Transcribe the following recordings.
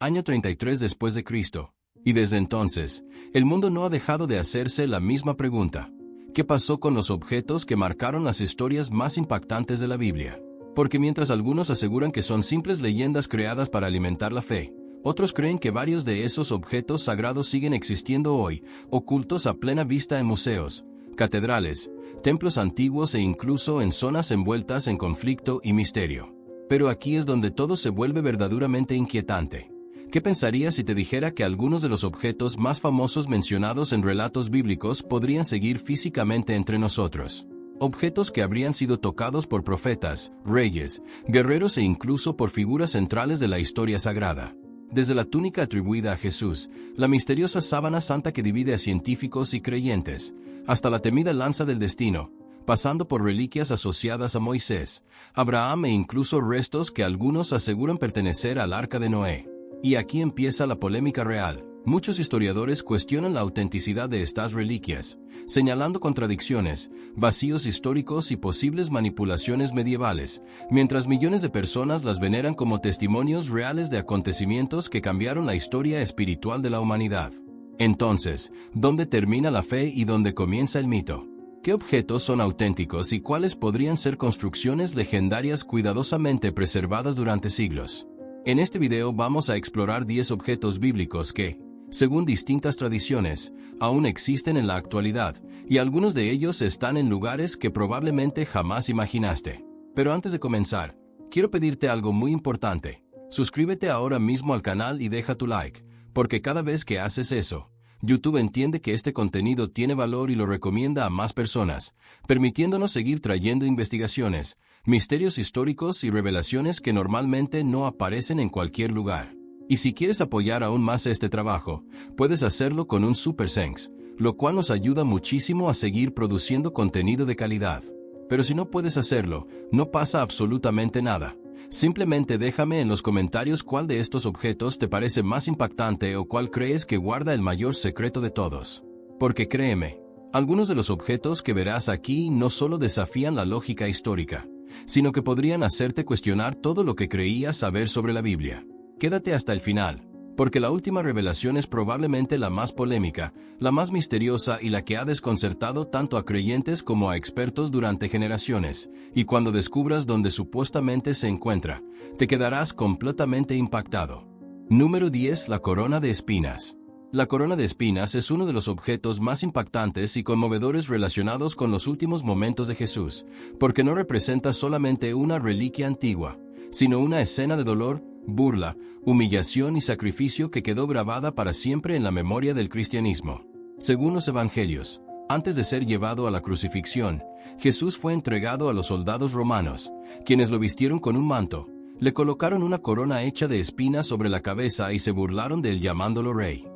año 33 después de Cristo. Y desde entonces, el mundo no ha dejado de hacerse la misma pregunta. ¿Qué pasó con los objetos que marcaron las historias más impactantes de la Biblia? Porque mientras algunos aseguran que son simples leyendas creadas para alimentar la fe, otros creen que varios de esos objetos sagrados siguen existiendo hoy, ocultos a plena vista en museos, catedrales, templos antiguos e incluso en zonas envueltas en conflicto y misterio. Pero aquí es donde todo se vuelve verdaderamente inquietante. ¿Qué pensarías si te dijera que algunos de los objetos más famosos mencionados en relatos bíblicos podrían seguir físicamente entre nosotros? Objetos que habrían sido tocados por profetas, reyes, guerreros e incluso por figuras centrales de la historia sagrada. Desde la túnica atribuida a Jesús, la misteriosa sábana santa que divide a científicos y creyentes, hasta la temida lanza del destino, pasando por reliquias asociadas a Moisés, Abraham e incluso restos que algunos aseguran pertenecer al arca de Noé. Y aquí empieza la polémica real. Muchos historiadores cuestionan la autenticidad de estas reliquias, señalando contradicciones, vacíos históricos y posibles manipulaciones medievales, mientras millones de personas las veneran como testimonios reales de acontecimientos que cambiaron la historia espiritual de la humanidad. Entonces, ¿dónde termina la fe y dónde comienza el mito? ¿Qué objetos son auténticos y cuáles podrían ser construcciones legendarias cuidadosamente preservadas durante siglos? En este video vamos a explorar 10 objetos bíblicos que, según distintas tradiciones, aún existen en la actualidad, y algunos de ellos están en lugares que probablemente jamás imaginaste. Pero antes de comenzar, quiero pedirte algo muy importante. Suscríbete ahora mismo al canal y deja tu like, porque cada vez que haces eso, YouTube entiende que este contenido tiene valor y lo recomienda a más personas, permitiéndonos seguir trayendo investigaciones, misterios históricos y revelaciones que normalmente no aparecen en cualquier lugar. Y si quieres apoyar aún más este trabajo, puedes hacerlo con un Super Thanks, lo cual nos ayuda muchísimo a seguir produciendo contenido de calidad. Pero si no puedes hacerlo, no pasa absolutamente nada. Simplemente déjame en los comentarios cuál de estos objetos te parece más impactante o cuál crees que guarda el mayor secreto de todos. Porque créeme, algunos de los objetos que verás aquí no solo desafían la lógica histórica, sino que podrían hacerte cuestionar todo lo que creías saber sobre la Biblia. Quédate hasta el final, porque la última revelación es probablemente la más polémica, la más misteriosa y la que ha desconcertado tanto a creyentes como a expertos durante generaciones, y cuando descubras dónde supuestamente se encuentra, te quedarás completamente impactado. Número 10. La corona de espinas. La corona de espinas es uno de los objetos más impactantes y conmovedores relacionados con los últimos momentos de Jesús, porque no representa solamente una reliquia antigua, sino una escena de dolor, burla, humillación y sacrificio que quedó grabada para siempre en la memoria del cristianismo. Según los evangelios, antes de ser llevado a la crucifixión, Jesús fue entregado a los soldados romanos, quienes lo vistieron con un manto, le colocaron una corona hecha de espinas sobre la cabeza y se burlaron de él llamándolo rey.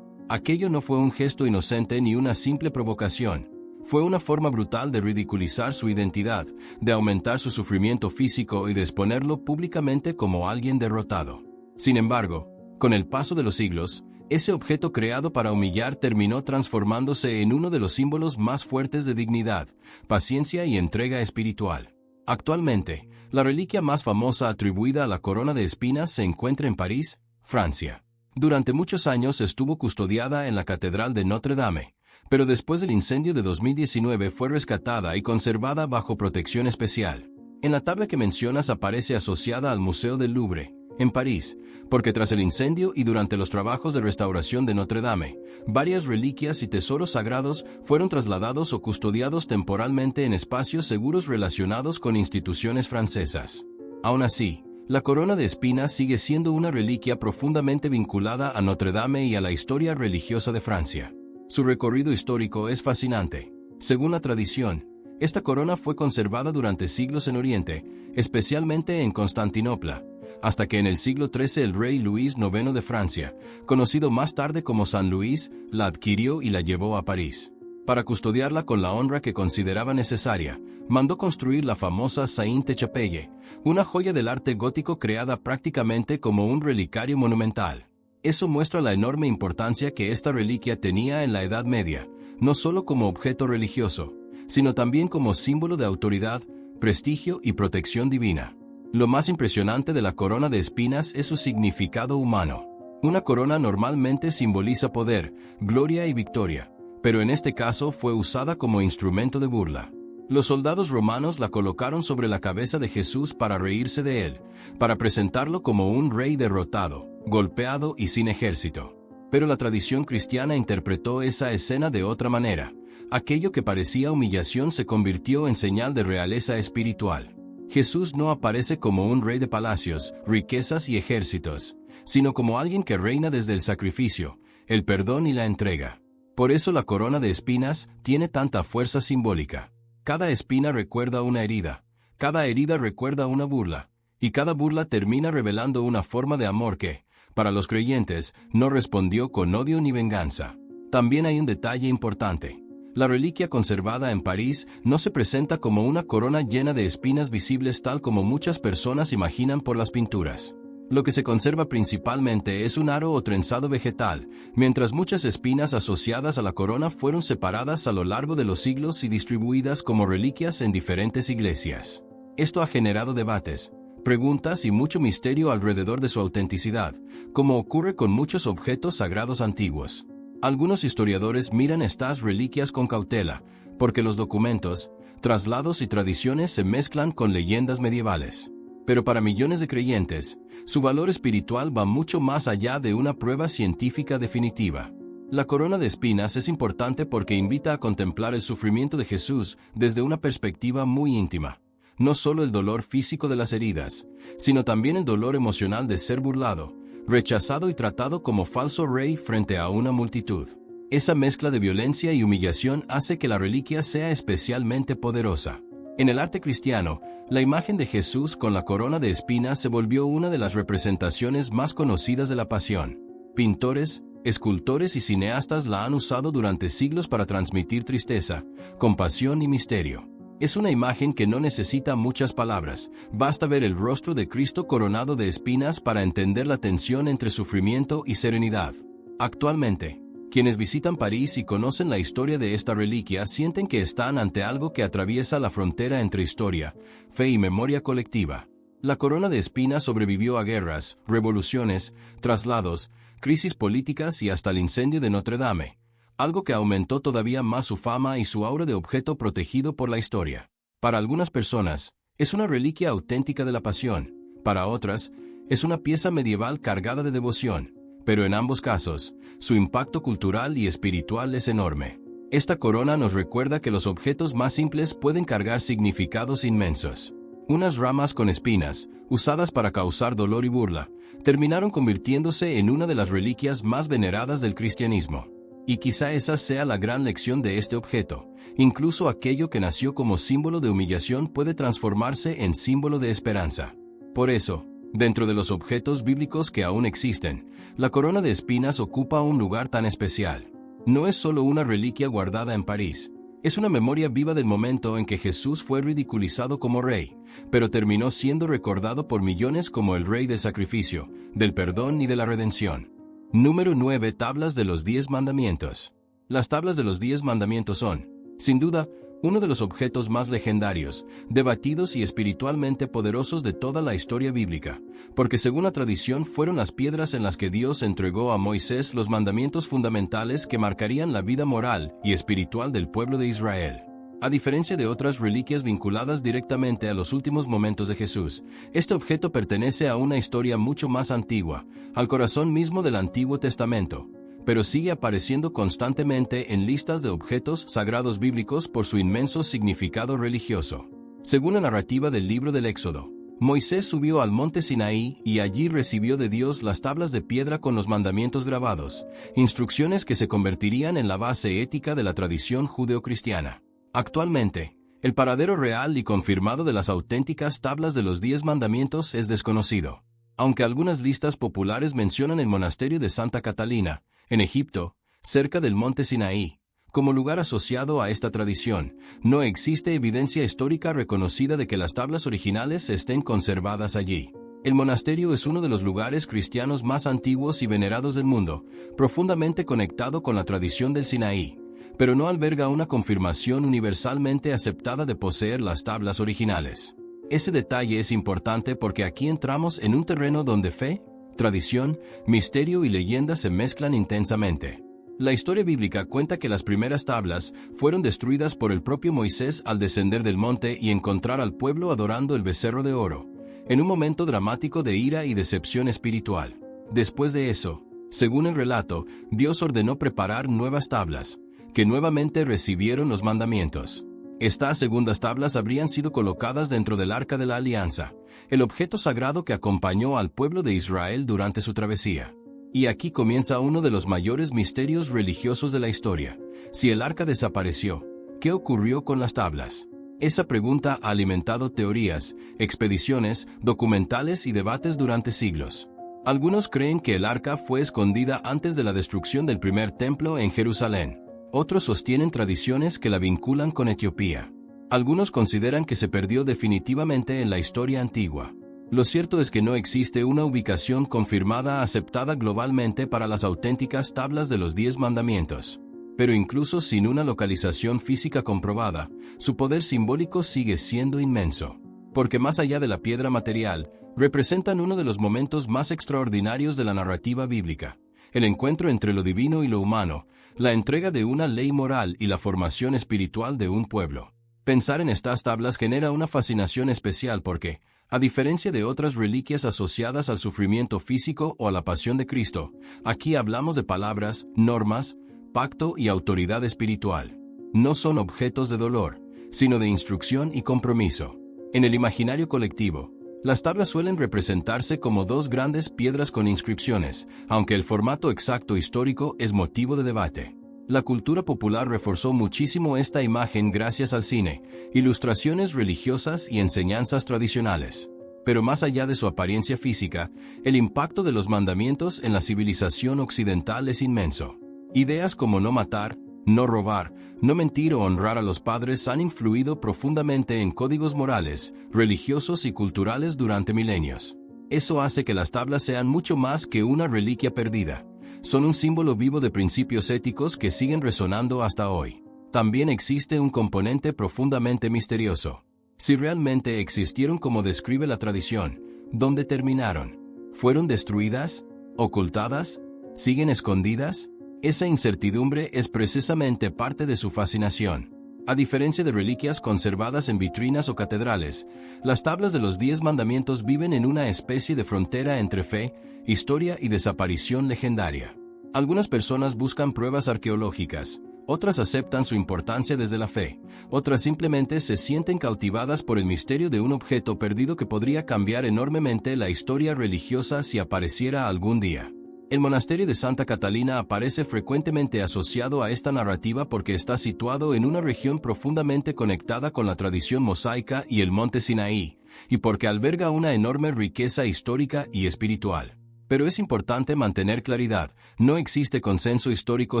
Aquello no fue un gesto inocente ni una simple provocación. Fue una forma brutal de ridiculizar su identidad, de aumentar su sufrimiento físico y de exponerlo públicamente como alguien derrotado. Sin embargo, con el paso de los siglos, ese objeto creado para humillar terminó transformándose en uno de los símbolos más fuertes de dignidad, paciencia y entrega espiritual. Actualmente, la reliquia más famosa atribuida a la corona de espinas se encuentra en París, Francia. Durante muchos años estuvo custodiada en la Catedral de Notre Dame, pero después del incendio de 2019 fue rescatada y conservada bajo protección especial. En la tabla que mencionas aparece asociada al Museo del Louvre, en París, porque tras el incendio y durante los trabajos de restauración de Notre Dame, varias reliquias y tesoros sagrados fueron trasladados o custodiados temporalmente en espacios seguros relacionados con instituciones francesas. Aún así, la corona de espinas sigue siendo una reliquia profundamente vinculada a Notre Dame y a la historia religiosa de Francia. Su recorrido histórico es fascinante. Según la tradición, esta corona fue conservada durante siglos en Oriente, especialmente en Constantinopla, hasta que en el siglo XIII el rey Luis IX de Francia, conocido más tarde como San Luis, la adquirió y la llevó a París. Para custodiarla con la honra que consideraba necesaria, mandó construir la famosa Sainte-Chapelle, una joya del arte gótico creada prácticamente como un relicario monumental. Eso muestra la enorme importancia que esta reliquia tenía en la Edad Media, no solo como objeto religioso, sino también como símbolo de autoridad, prestigio y protección divina. Lo más impresionante de la corona de espinas es su significado humano. Una corona normalmente simboliza poder, gloria y victoria, pero en este caso fue usada como instrumento de burla. Los soldados romanos la colocaron sobre la cabeza de Jesús para reírse de él, para presentarlo como un rey derrotado, golpeado y sin ejército. Pero la tradición cristiana interpretó esa escena de otra manera. Aquello que parecía humillación se convirtió en señal de realeza espiritual. Jesús no aparece como un rey de palacios, riquezas y ejércitos, sino como alguien que reina desde el sacrificio, el perdón y la entrega. Por eso la corona de espinas tiene tanta fuerza simbólica. Cada espina recuerda una herida, cada herida recuerda una burla, y cada burla termina revelando una forma de amor que, para los creyentes, no respondió con odio ni venganza. También hay un detalle importante. La reliquia conservada en París no se presenta como una corona llena de espinas visibles tal como muchas personas imaginan por las pinturas. Lo que se conserva principalmente es un aro o trenzado vegetal, mientras muchas espinas asociadas a la corona fueron separadas a lo largo de los siglos y distribuidas como reliquias en diferentes iglesias. Esto ha generado debates, preguntas y mucho misterio alrededor de su autenticidad, como ocurre con muchos objetos sagrados antiguos. Algunos historiadores miran estas reliquias con cautela, porque los documentos, traslados y tradiciones se mezclan con leyendas medievales. Pero para millones de creyentes, su valor espiritual va mucho más allá de una prueba científica definitiva. La corona de espinas es importante porque invita a contemplar el sufrimiento de Jesús desde una perspectiva muy íntima. No solo el dolor físico de las heridas, sino también el dolor emocional de ser burlado, rechazado y tratado como falso rey frente a una multitud. Esa mezcla de violencia y humillación hace que la reliquia sea especialmente poderosa. En el arte cristiano, la imagen de Jesús con la corona de espinas se volvió una de las representaciones más conocidas de la pasión. Pintores, escultores y cineastas la han usado durante siglos para transmitir tristeza, compasión y misterio. Es una imagen que no necesita muchas palabras, basta ver el rostro de Cristo coronado de espinas para entender la tensión entre sufrimiento y serenidad. Actualmente, quienes visitan París y conocen la historia de esta reliquia sienten que están ante algo que atraviesa la frontera entre historia, fe y memoria colectiva. La corona de espinas sobrevivió a guerras, revoluciones, traslados, crisis políticas y hasta el incendio de Notre Dame, algo que aumentó todavía más su fama y su aura de objeto protegido por la historia. Para algunas personas, es una reliquia auténtica de la pasión, para otras, es una pieza medieval cargada de devoción. Pero en ambos casos, su impacto cultural y espiritual es enorme. Esta corona nos recuerda que los objetos más simples pueden cargar significados inmensos. Unas ramas con espinas, usadas para causar dolor y burla, terminaron convirtiéndose en una de las reliquias más veneradas del cristianismo. Y quizá esa sea la gran lección de este objeto. Incluso aquello que nació como símbolo de humillación puede transformarse en símbolo de esperanza. Por eso, dentro de los objetos bíblicos que aún existen, la corona de espinas ocupa un lugar tan especial. No es solo una reliquia guardada en París, es una memoria viva del momento en que Jesús fue ridiculizado como rey, pero terminó siendo recordado por millones como el rey del sacrificio, del perdón y de la redención. Número 9. Tablas de los 10 mandamientos. Las tablas de los 10 mandamientos son, sin duda, uno de los objetos más legendarios, debatidos y espiritualmente poderosos de toda la historia bíblica, porque según la tradición fueron las piedras en las que Dios entregó a Moisés los mandamientos fundamentales que marcarían la vida moral y espiritual del pueblo de Israel. A diferencia de otras reliquias vinculadas directamente a los últimos momentos de Jesús, este objeto pertenece a una historia mucho más antigua, al corazón mismo del Antiguo Testamento, pero sigue apareciendo constantemente en listas de objetos sagrados bíblicos por su inmenso significado religioso. Según la narrativa del libro del Éxodo, Moisés subió al monte Sinaí y allí recibió de Dios las tablas de piedra con los mandamientos grabados, instrucciones que se convertirían en la base ética de la tradición judeocristiana. Actualmente, el paradero real y confirmado de las auténticas tablas de los 10 mandamientos es desconocido. Aunque algunas listas populares mencionan el monasterio de Santa Catalina, en Egipto, cerca del monte Sinaí, como lugar asociado a esta tradición, no existe evidencia histórica reconocida de que las tablas originales estén conservadas allí. El monasterio es uno de los lugares cristianos más antiguos y venerados del mundo, profundamente conectado con la tradición del Sinaí, pero no alberga una confirmación universalmente aceptada de poseer las tablas originales. Ese detalle es importante porque aquí entramos en un terreno donde fe, Tradición, misterio y leyenda se mezclan intensamente. La historia bíblica cuenta que las primeras tablas fueron destruidas por el propio Moisés al descender del monte y encontrar al pueblo adorando el becerro de oro, en un momento dramático de ira y decepción espiritual. Después de eso, según el relato, Dios ordenó preparar nuevas tablas, que nuevamente recibieron los mandamientos. Estas segundas tablas habrían sido colocadas dentro del Arca de la Alianza, el objeto sagrado que acompañó al pueblo de Israel durante su travesía. Y aquí comienza uno de los mayores misterios religiosos de la historia. Si el arca desapareció, ¿qué ocurrió con las tablas? Esa pregunta ha alimentado teorías, expediciones, documentales y debates durante siglos. Algunos creen que el arca fue escondida antes de la destrucción del primer templo en Jerusalén. Otros sostienen tradiciones que la vinculan con Etiopía. Algunos consideran que se perdió definitivamente en la historia antigua. Lo cierto es que no existe una ubicación confirmada aceptada globalmente para las auténticas tablas de los 10 mandamientos. Pero incluso sin una localización física comprobada, su poder simbólico sigue siendo inmenso. Porque más allá de la piedra material, representan uno de los momentos más extraordinarios de la narrativa bíblica. El encuentro entre lo divino y lo humano, la entrega de una ley moral y la formación espiritual de un pueblo. Pensar en estas tablas genera una fascinación especial porque, a diferencia de otras reliquias asociadas al sufrimiento físico o a la pasión de Cristo, aquí hablamos de palabras, normas, pacto y autoridad espiritual. No son objetos de dolor, sino de instrucción y compromiso. En el imaginario colectivo, las tablas suelen representarse como dos grandes piedras con inscripciones, aunque el formato exacto histórico es motivo de debate. La cultura popular reforzó muchísimo esta imagen gracias al cine, ilustraciones religiosas y enseñanzas tradicionales. Pero más allá de su apariencia física, el impacto de los mandamientos en la civilización occidental es inmenso. Ideas como no matar, no robar, no mentir o honrar a los padres han influido profundamente en códigos morales, religiosos y culturales durante milenios. Eso hace que las tablas sean mucho más que una reliquia perdida. Son un símbolo vivo de principios éticos que siguen resonando hasta hoy. También existe un componente profundamente misterioso. Si realmente existieron como describe la tradición, ¿dónde terminaron? ¿Fueron destruidas? ¿Ocultadas? ¿Siguen escondidas? Esa incertidumbre es precisamente parte de su fascinación. A diferencia de reliquias conservadas en vitrinas o catedrales, las tablas de los 10 mandamientos viven en una especie de frontera entre fe, historia y desaparición legendaria. Algunas personas buscan pruebas arqueológicas, otras aceptan su importancia desde la fe, otras simplemente se sienten cautivadas por el misterio de un objeto perdido que podría cambiar enormemente la historia religiosa si apareciera algún día. El monasterio de Santa Catalina aparece frecuentemente asociado a esta narrativa porque está situado en una región profundamente conectada con la tradición mosaica y el monte Sinaí, y porque alberga una enorme riqueza histórica y espiritual. Pero es importante mantener claridad, no existe consenso histórico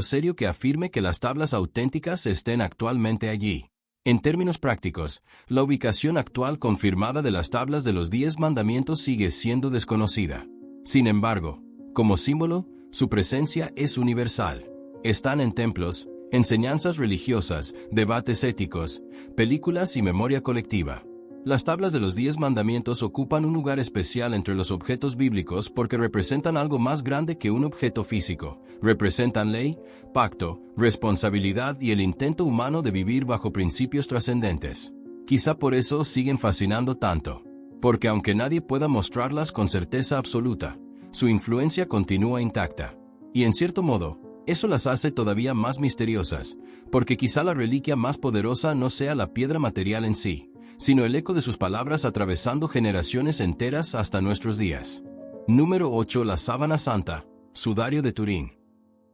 serio que afirme que las tablas auténticas estén actualmente allí. En términos prácticos, la ubicación actual confirmada de las tablas de los 10 mandamientos sigue siendo desconocida. Sin embargo, como símbolo, su presencia es universal. Están en templos, enseñanzas religiosas, debates éticos, películas y memoria colectiva. Las tablas de los 10 mandamientos ocupan un lugar especial entre los objetos bíblicos porque representan algo más grande que un objeto físico. Representan ley, pacto, responsabilidad y el intento humano de vivir bajo principios trascendentes. Quizá por eso siguen fascinando tanto. Porque aunque nadie pueda mostrarlas con certeza absoluta, su influencia continúa intacta. Y en cierto modo, eso las hace todavía más misteriosas, porque quizá la reliquia más poderosa no sea la piedra material en sí, sino el eco de sus palabras atravesando generaciones enteras hasta nuestros días. Número 8. La sábana santa, sudario de Turín.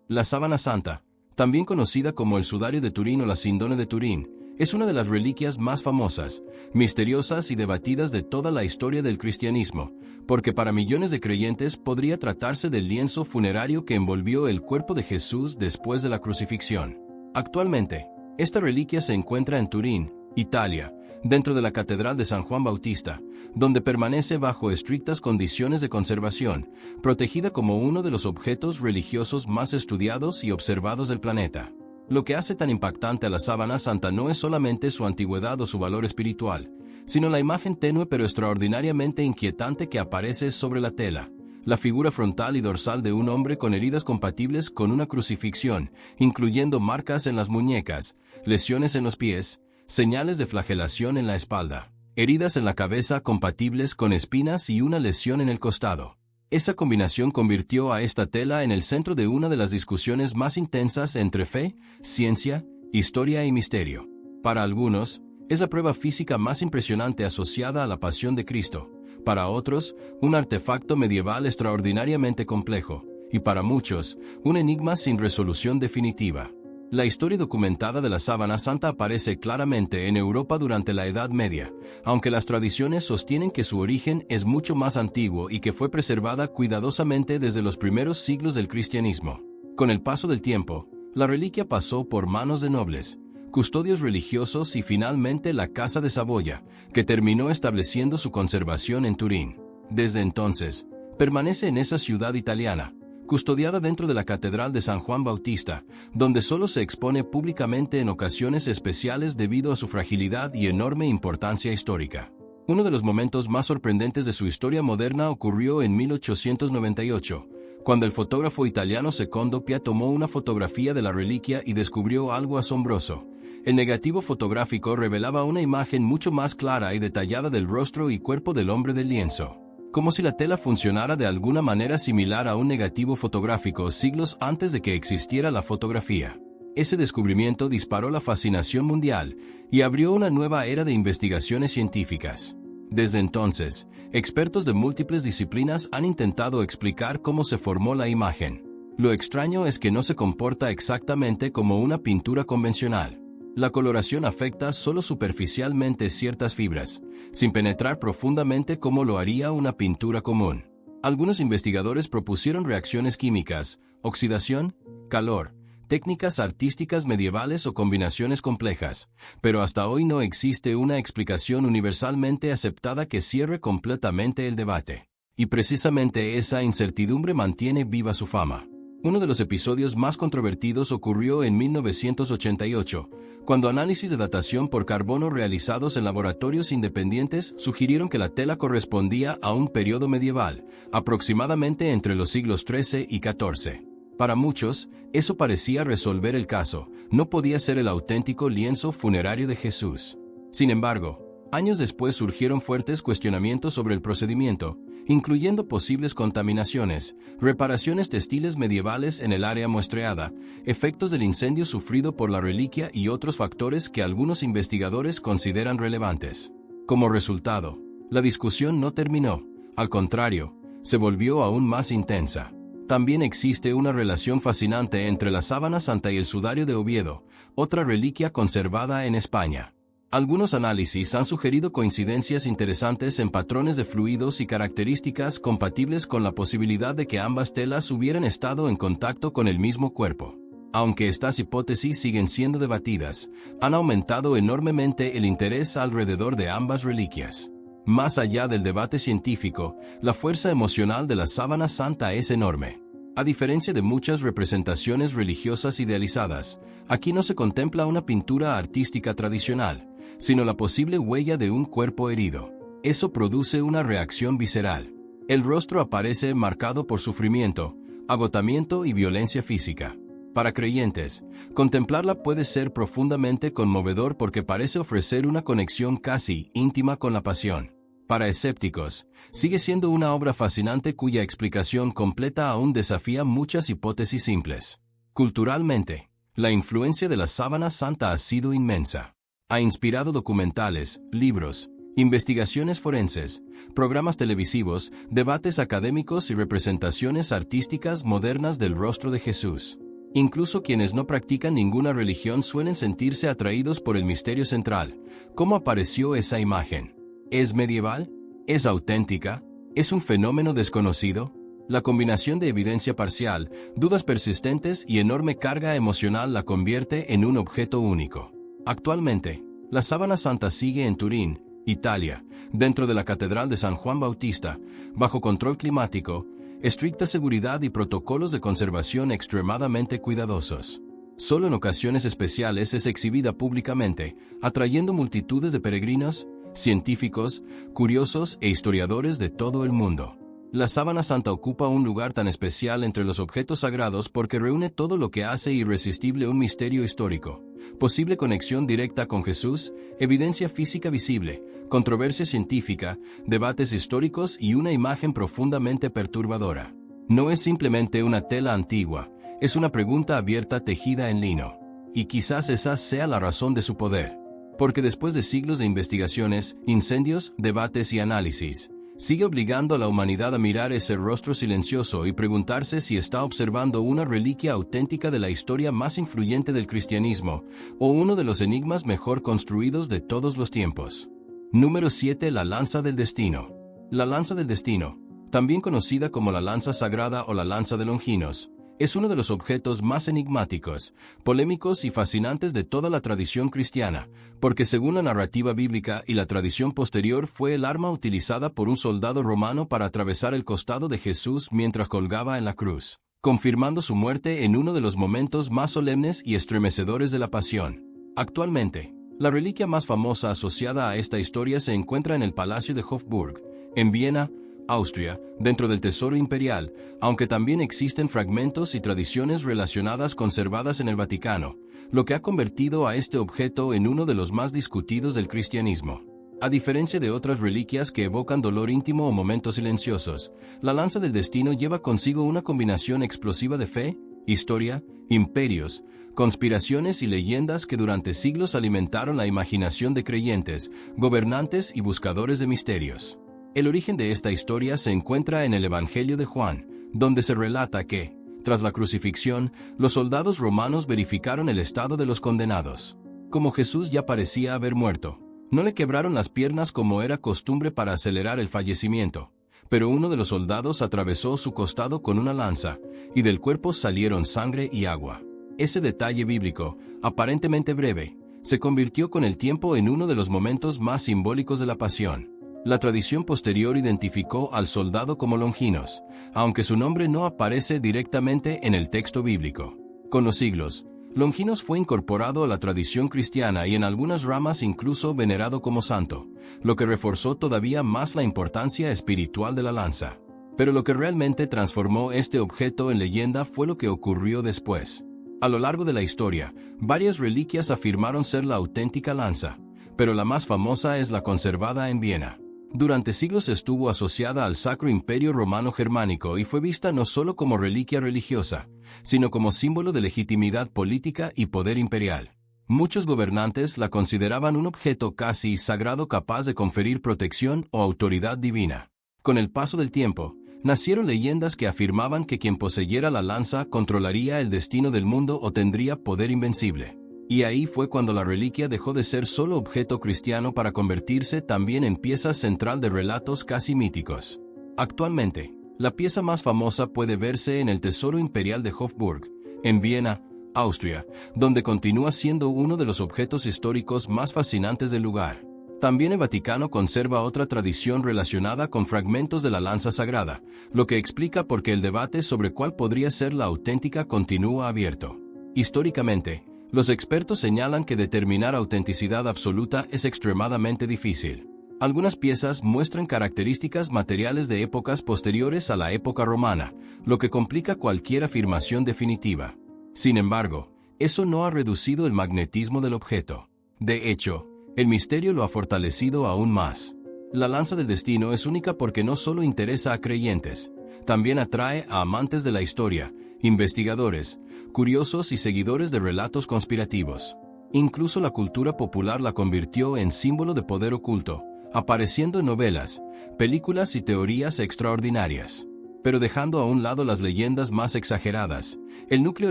La sábana santa, también conocida como el sudario de Turín o la sindone de Turín, es una de las reliquias más famosas, misteriosas y debatidas de toda la historia del cristianismo, porque para millones de creyentes podría tratarse del lienzo funerario que envolvió el cuerpo de Jesús después de la crucifixión. Actualmente, esta reliquia se encuentra en Turín, Italia, dentro de la Catedral de San Juan Bautista, donde permanece bajo estrictas condiciones de conservación, protegida como uno de los objetos religiosos más estudiados y observados del planeta. Lo que hace tan impactante a la sábana santa no es solamente su antigüedad o su valor espiritual, sino la imagen tenue pero extraordinariamente inquietante que aparece sobre la tela, la figura frontal y dorsal de un hombre con heridas compatibles con una crucifixión, incluyendo marcas en las muñecas, lesiones en los pies, señales de flagelación en la espalda, heridas en la cabeza compatibles con espinas y una lesión en el costado. Esa combinación convirtió a esta tela en el centro de una de las discusiones más intensas entre fe, ciencia, historia y misterio. Para algunos, es la prueba física más impresionante asociada a la pasión de Cristo. Para otros, un artefacto medieval extraordinariamente complejo. Y para muchos, un enigma sin resolución definitiva. La historia documentada de la sábana santa aparece claramente en Europa durante la Edad Media, aunque las tradiciones sostienen que su origen es mucho más antiguo y que fue preservada cuidadosamente desde los primeros siglos del cristianismo. Con el paso del tiempo, la reliquia pasó por manos de nobles, custodios religiosos y finalmente la Casa de Saboya, que terminó estableciendo su conservación en Turín. Desde entonces, permanece en esa ciudad italiana, custodiada dentro de la Catedral de San Juan Bautista, donde solo se expone públicamente en ocasiones especiales debido a su fragilidad y enorme importancia histórica. Uno de los momentos más sorprendentes de su historia moderna ocurrió en 1898, cuando el fotógrafo italiano Secondo Pia tomó una fotografía de la reliquia y descubrió algo asombroso. El negativo fotográfico revelaba una imagen mucho más clara y detallada del rostro y cuerpo del hombre del lienzo, como si la tela funcionara de alguna manera similar a un negativo fotográfico siglos antes de que existiera la fotografía. Ese descubrimiento disparó la fascinación mundial y abrió una nueva era de investigaciones científicas. Desde entonces, expertos de múltiples disciplinas han intentado explicar cómo se formó la imagen. Lo extraño es que no se comporta exactamente como una pintura convencional. La coloración afecta solo superficialmente ciertas fibras, sin penetrar profundamente como lo haría una pintura común. Algunos investigadores propusieron reacciones químicas, oxidación, calor, técnicas artísticas medievales o combinaciones complejas, pero hasta hoy no existe una explicación universalmente aceptada que cierre completamente el debate. Y precisamente esa incertidumbre mantiene viva su fama. Uno de los episodios más controvertidos ocurrió en 1988, cuando análisis de datación por carbono realizados en laboratorios independientes sugirieron que la tela correspondía a un periodo medieval, aproximadamente entre los siglos XIII y XIV. Para muchos, eso parecía resolver el caso, no podía ser el auténtico lienzo funerario de Jesús. Sin embargo, años después surgieron fuertes cuestionamientos sobre el procedimiento, incluyendo posibles contaminaciones, reparaciones textiles medievales en el área muestreada, efectos del incendio sufrido por la reliquia y otros factores que algunos investigadores consideran relevantes. Como resultado, la discusión no terminó, al contrario, se volvió aún más intensa. También existe una relación fascinante entre la sábana santa y el sudario de Oviedo, otra reliquia conservada en España. Algunos análisis han sugerido coincidencias interesantes en patrones de fluidos y características compatibles con la posibilidad de que ambas telas hubieran estado en contacto con el mismo cuerpo. Aunque estas hipótesis siguen siendo debatidas, han aumentado enormemente el interés alrededor de ambas reliquias. Más allá del debate científico, la fuerza emocional de la sábana santa es enorme. A diferencia de muchas representaciones religiosas idealizadas, aquí no se contempla una pintura artística tradicional, sino la posible huella de un cuerpo herido. Eso produce una reacción visceral. El rostro aparece marcado por sufrimiento, agotamiento y violencia física. Para creyentes, contemplarla puede ser profundamente conmovedor porque parece ofrecer una conexión casi íntima con la pasión. Para escépticos, sigue siendo una obra fascinante cuya explicación completa aún desafía muchas hipótesis simples. Culturalmente, la influencia de la sábana santa ha sido inmensa. Ha inspirado documentales, libros, investigaciones forenses, programas televisivos, debates académicos y representaciones artísticas modernas del rostro de Jesús. Incluso quienes no practican ninguna religión suelen sentirse atraídos por el misterio central. ¿Cómo apareció esa imagen? ¿Es medieval? ¿Es auténtica? ¿Es un fenómeno desconocido? La combinación de evidencia parcial, dudas persistentes y enorme carga emocional la convierte en un objeto único. Actualmente, la sábana santa sigue en Turín, Italia, dentro de la Catedral de San Juan Bautista, bajo control climático, estricta seguridad y protocolos de conservación extremadamente cuidadosos. Solo en ocasiones especiales es exhibida públicamente, atrayendo multitudes de peregrinos, científicos, curiosos e historiadores de todo el mundo. La sábana santa ocupa un lugar tan especial entre los objetos sagrados porque reúne todo lo que hace irresistible un misterio histórico, posible conexión directa con Jesús, evidencia física visible, controversia científica, debates históricos y una imagen profundamente perturbadora. No es simplemente una tela antigua, es una pregunta abierta tejida en lino. Y quizás esa sea la razón de su poder. Porque después de siglos de investigaciones, incendios, debates y análisis, sigue obligando a la humanidad a mirar ese rostro silencioso y preguntarse si está observando una reliquia auténtica de la historia más influyente del cristianismo, o uno de los enigmas mejor construidos de todos los tiempos. Número 7. La lanza del destino. La lanza del destino, también conocida como la lanza sagrada o la lanza de Longinos, es uno de los objetos más enigmáticos, polémicos y fascinantes de toda la tradición cristiana, porque según la narrativa bíblica y la tradición posterior fue el arma utilizada por un soldado romano para atravesar el costado de Jesús mientras colgaba en la cruz, confirmando su muerte en uno de los momentos más solemnes y estremecedores de la pasión. Actualmente, la reliquia más famosa asociada a esta historia se encuentra en el Palacio de Hofburg, en Viena, Austria, dentro del Tesoro Imperial, aunque también existen fragmentos y tradiciones relacionadas conservadas en el Vaticano, lo que ha convertido a este objeto en uno de los más discutidos del cristianismo. A diferencia de otras reliquias que evocan dolor íntimo o momentos silenciosos, la lanza del destino lleva consigo una combinación explosiva de fe, historia, imperios, conspiraciones y leyendas que durante siglos alimentaron la imaginación de creyentes, gobernantes y buscadores de misterios. El origen de esta historia se encuentra en el Evangelio de Juan, donde se relata que, tras la crucifixión, los soldados romanos verificaron el estado de los condenados. Como Jesús ya parecía haber muerto, no le quebraron las piernas como era costumbre para acelerar el fallecimiento, pero uno de los soldados atravesó su costado con una lanza, y del cuerpo salieron sangre y agua. Ese detalle bíblico, aparentemente breve, se convirtió con el tiempo en uno de los momentos más simbólicos de la pasión. La tradición posterior identificó al soldado como Longinos, aunque su nombre no aparece directamente en el texto bíblico. Con los siglos, Longinos fue incorporado a la tradición cristiana y en algunas ramas incluso venerado como santo, lo que reforzó todavía más la importancia espiritual de la lanza. Pero lo que realmente transformó este objeto en leyenda fue lo que ocurrió después. A lo largo de la historia, varias reliquias afirmaron ser la auténtica lanza, pero la más famosa es la conservada en Viena. Durante siglos estuvo asociada al Sacro Imperio Romano Germánico y fue vista no solo como reliquia religiosa, sino como símbolo de legitimidad política y poder imperial. Muchos gobernantes la consideraban un objeto casi sagrado capaz de conferir protección o autoridad divina. Con el paso del tiempo, nacieron leyendas que afirmaban que quien poseyera la lanza controlaría el destino del mundo o tendría poder invencible. Y ahí fue cuando la reliquia dejó de ser solo objeto cristiano para convertirse también en pieza central de relatos casi míticos. Actualmente, la pieza más famosa puede verse en el Tesoro Imperial de Hofburg, en Viena, Austria, donde continúa siendo uno de los objetos históricos más fascinantes del lugar. También el Vaticano conserva otra tradición relacionada con fragmentos de la lanza sagrada, lo que explica por qué el debate sobre cuál podría ser la auténtica continúa abierto. Históricamente, los expertos señalan que determinar autenticidad absoluta es extremadamente difícil. Algunas piezas muestran características materiales de épocas posteriores a la época romana, lo que complica cualquier afirmación definitiva. Sin embargo, eso no ha reducido el magnetismo del objeto. De hecho, el misterio lo ha fortalecido aún más. La lanza del destino es única porque no solo interesa a creyentes, también atrae a amantes de la historia, investigadores, curiosos y seguidores de relatos conspirativos. Incluso la cultura popular la convirtió en símbolo de poder oculto, apareciendo en novelas, películas y teorías extraordinarias. Pero dejando a un lado las leyendas más exageradas, el núcleo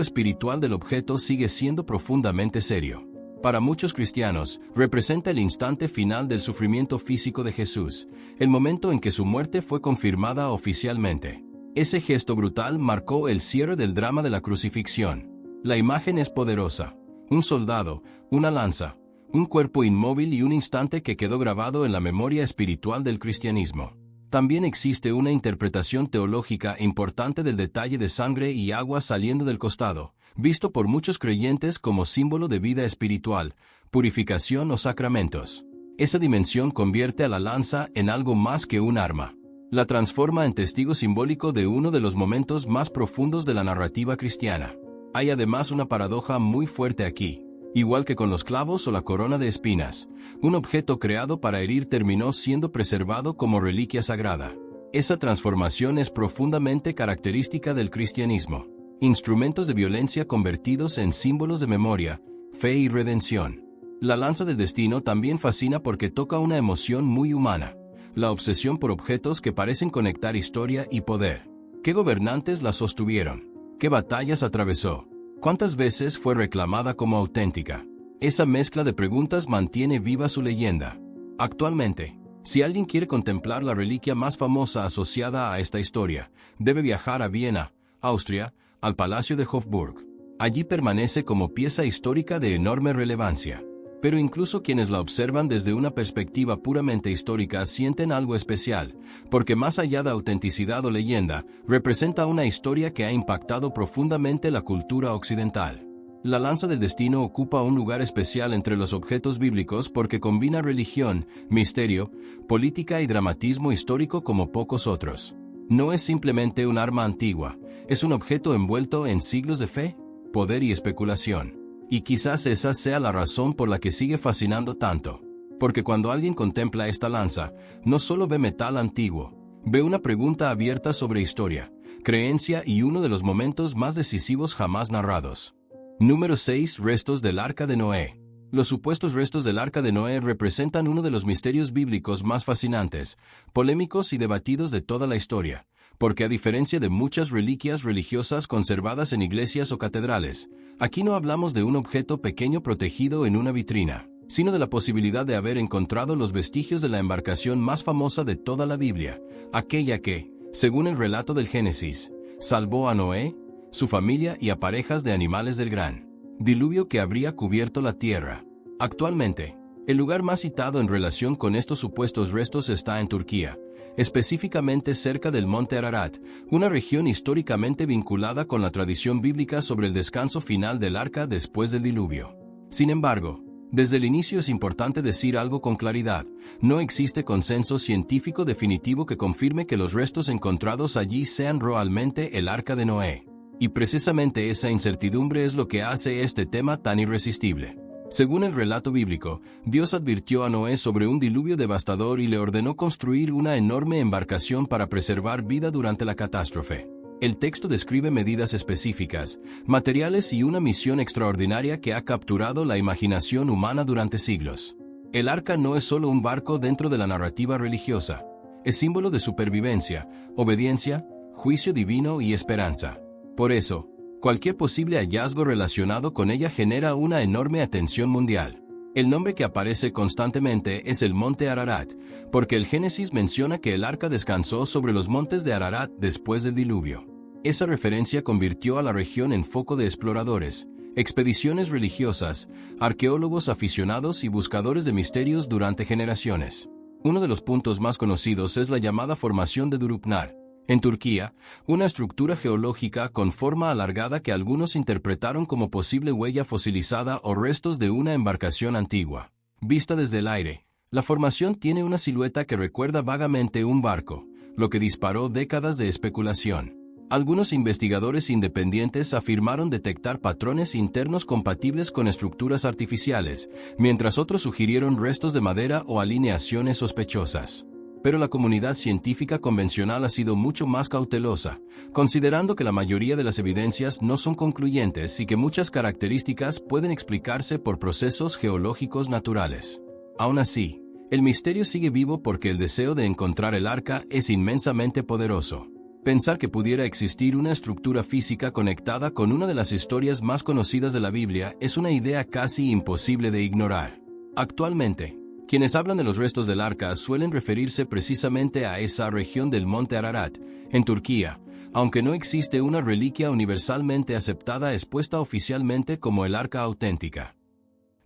espiritual del objeto sigue siendo profundamente serio. Para muchos cristianos, representa el instante final del sufrimiento físico de Jesús, el momento en que su muerte fue confirmada oficialmente. Ese gesto brutal marcó el cierre del drama de la crucifixión. La imagen es poderosa. Un soldado, una lanza, un cuerpo inmóvil y un instante que quedó grabado en la memoria espiritual del cristianismo. También existe una interpretación teológica importante del detalle de sangre y agua saliendo del costado, visto por muchos creyentes como símbolo de vida espiritual, purificación o sacramentos. Esa dimensión convierte a la lanza en algo más que un arma. La transforma en testigo simbólico de uno de los momentos más profundos de la narrativa cristiana. Hay además una paradoja muy fuerte aquí. Igual que con los clavos o la corona de espinas, un objeto creado para herir terminó siendo preservado como reliquia sagrada. Esa transformación es profundamente característica del cristianismo. Instrumentos de violencia convertidos en símbolos de memoria, fe y redención. La lanza del destino también fascina porque toca una emoción muy humana, la obsesión por objetos que parecen conectar historia y poder. ¿Qué gobernantes la sostuvieron? ¿Qué batallas atravesó? ¿Cuántas veces fue reclamada como auténtica? Esa mezcla de preguntas mantiene viva su leyenda. Actualmente, si alguien quiere contemplar la reliquia más famosa asociada a esta historia, debe viajar a Viena, Austria, al Palacio de Hofburg. Allí permanece como pieza histórica de enorme relevancia. Pero incluso quienes la observan desde una perspectiva puramente histórica sienten algo especial, porque más allá de autenticidad o leyenda, representa una historia que ha impactado profundamente la cultura occidental. La lanza del destino ocupa un lugar especial entre los objetos bíblicos porque combina religión, misterio, política y dramatismo histórico como pocos otros. No es simplemente un arma antigua, es un objeto envuelto en siglos de fe, poder y especulación. Y quizás esa sea la razón por la que sigue fascinando tanto. Porque cuando alguien contempla esta lanza, no solo ve metal antiguo, ve una pregunta abierta sobre historia, creencia y uno de los momentos más decisivos jamás narrados. Número 6. Restos del Arca de Noé. Los supuestos restos del Arca de Noé representan uno de los misterios bíblicos más fascinantes, polémicos y debatidos de toda la historia, porque a diferencia de muchas reliquias religiosas conservadas en iglesias o catedrales, aquí no hablamos de un objeto pequeño protegido en una vitrina, sino de la posibilidad de haber encontrado los vestigios de la embarcación más famosa de toda la Biblia, aquella que, según el relato del Génesis, salvó a Noé, su familia y a parejas de animales del gran diluvio que habría cubierto la tierra. Actualmente, el lugar más citado en relación con estos supuestos restos está en Turquía, específicamente cerca del monte Ararat, una región históricamente vinculada con la tradición bíblica sobre el descanso final del arca después del diluvio. Sin embargo, desde el inicio es importante decir algo con claridad: no existe consenso científico definitivo que confirme que los restos encontrados allí sean realmente el arca de Noé. Y precisamente esa incertidumbre es lo que hace este tema tan irresistible. Según el relato bíblico, Dios advirtió a Noé sobre un diluvio devastador y le ordenó construir una enorme embarcación para preservar vida durante la catástrofe. El texto describe medidas específicas, materiales y una misión extraordinaria que ha capturado la imaginación humana durante siglos. El arca no es solo un barco dentro de la narrativa religiosa, es símbolo de supervivencia, obediencia, juicio divino y esperanza. Por eso, cualquier posible hallazgo relacionado con ella genera una enorme atención mundial. El nombre que aparece constantemente es el monte Ararat, porque el Génesis menciona que el arca descansó sobre los montes de Ararat después del diluvio. Esa referencia convirtió a la región en foco de exploradores, expediciones religiosas, arqueólogos aficionados y buscadores de misterios durante generaciones. Uno de los puntos más conocidos es la llamada formación de Durupnar, en Turquía, una estructura geológica con forma alargada que algunos interpretaron como posible huella fosilizada o restos de una embarcación antigua. Vista desde el aire, la formación tiene una silueta que recuerda vagamente un barco, lo que disparó décadas de especulación. Algunos investigadores independientes afirmaron detectar patrones internos compatibles con estructuras artificiales, mientras otros sugirieron restos de madera o alineaciones sospechosas. Pero la comunidad científica convencional ha sido mucho más cautelosa, considerando que la mayoría de las evidencias no son concluyentes y que muchas características pueden explicarse por procesos geológicos naturales. Aún así, el misterio sigue vivo porque el deseo de encontrar el arca es inmensamente poderoso. Pensar que pudiera existir una estructura física conectada con una de las historias más conocidas de la Biblia es una idea casi imposible de ignorar. Actualmente, quienes hablan de los restos del arca suelen referirse precisamente a esa región del monte Ararat, en Turquía, aunque no existe una reliquia universalmente aceptada expuesta oficialmente como el arca auténtica.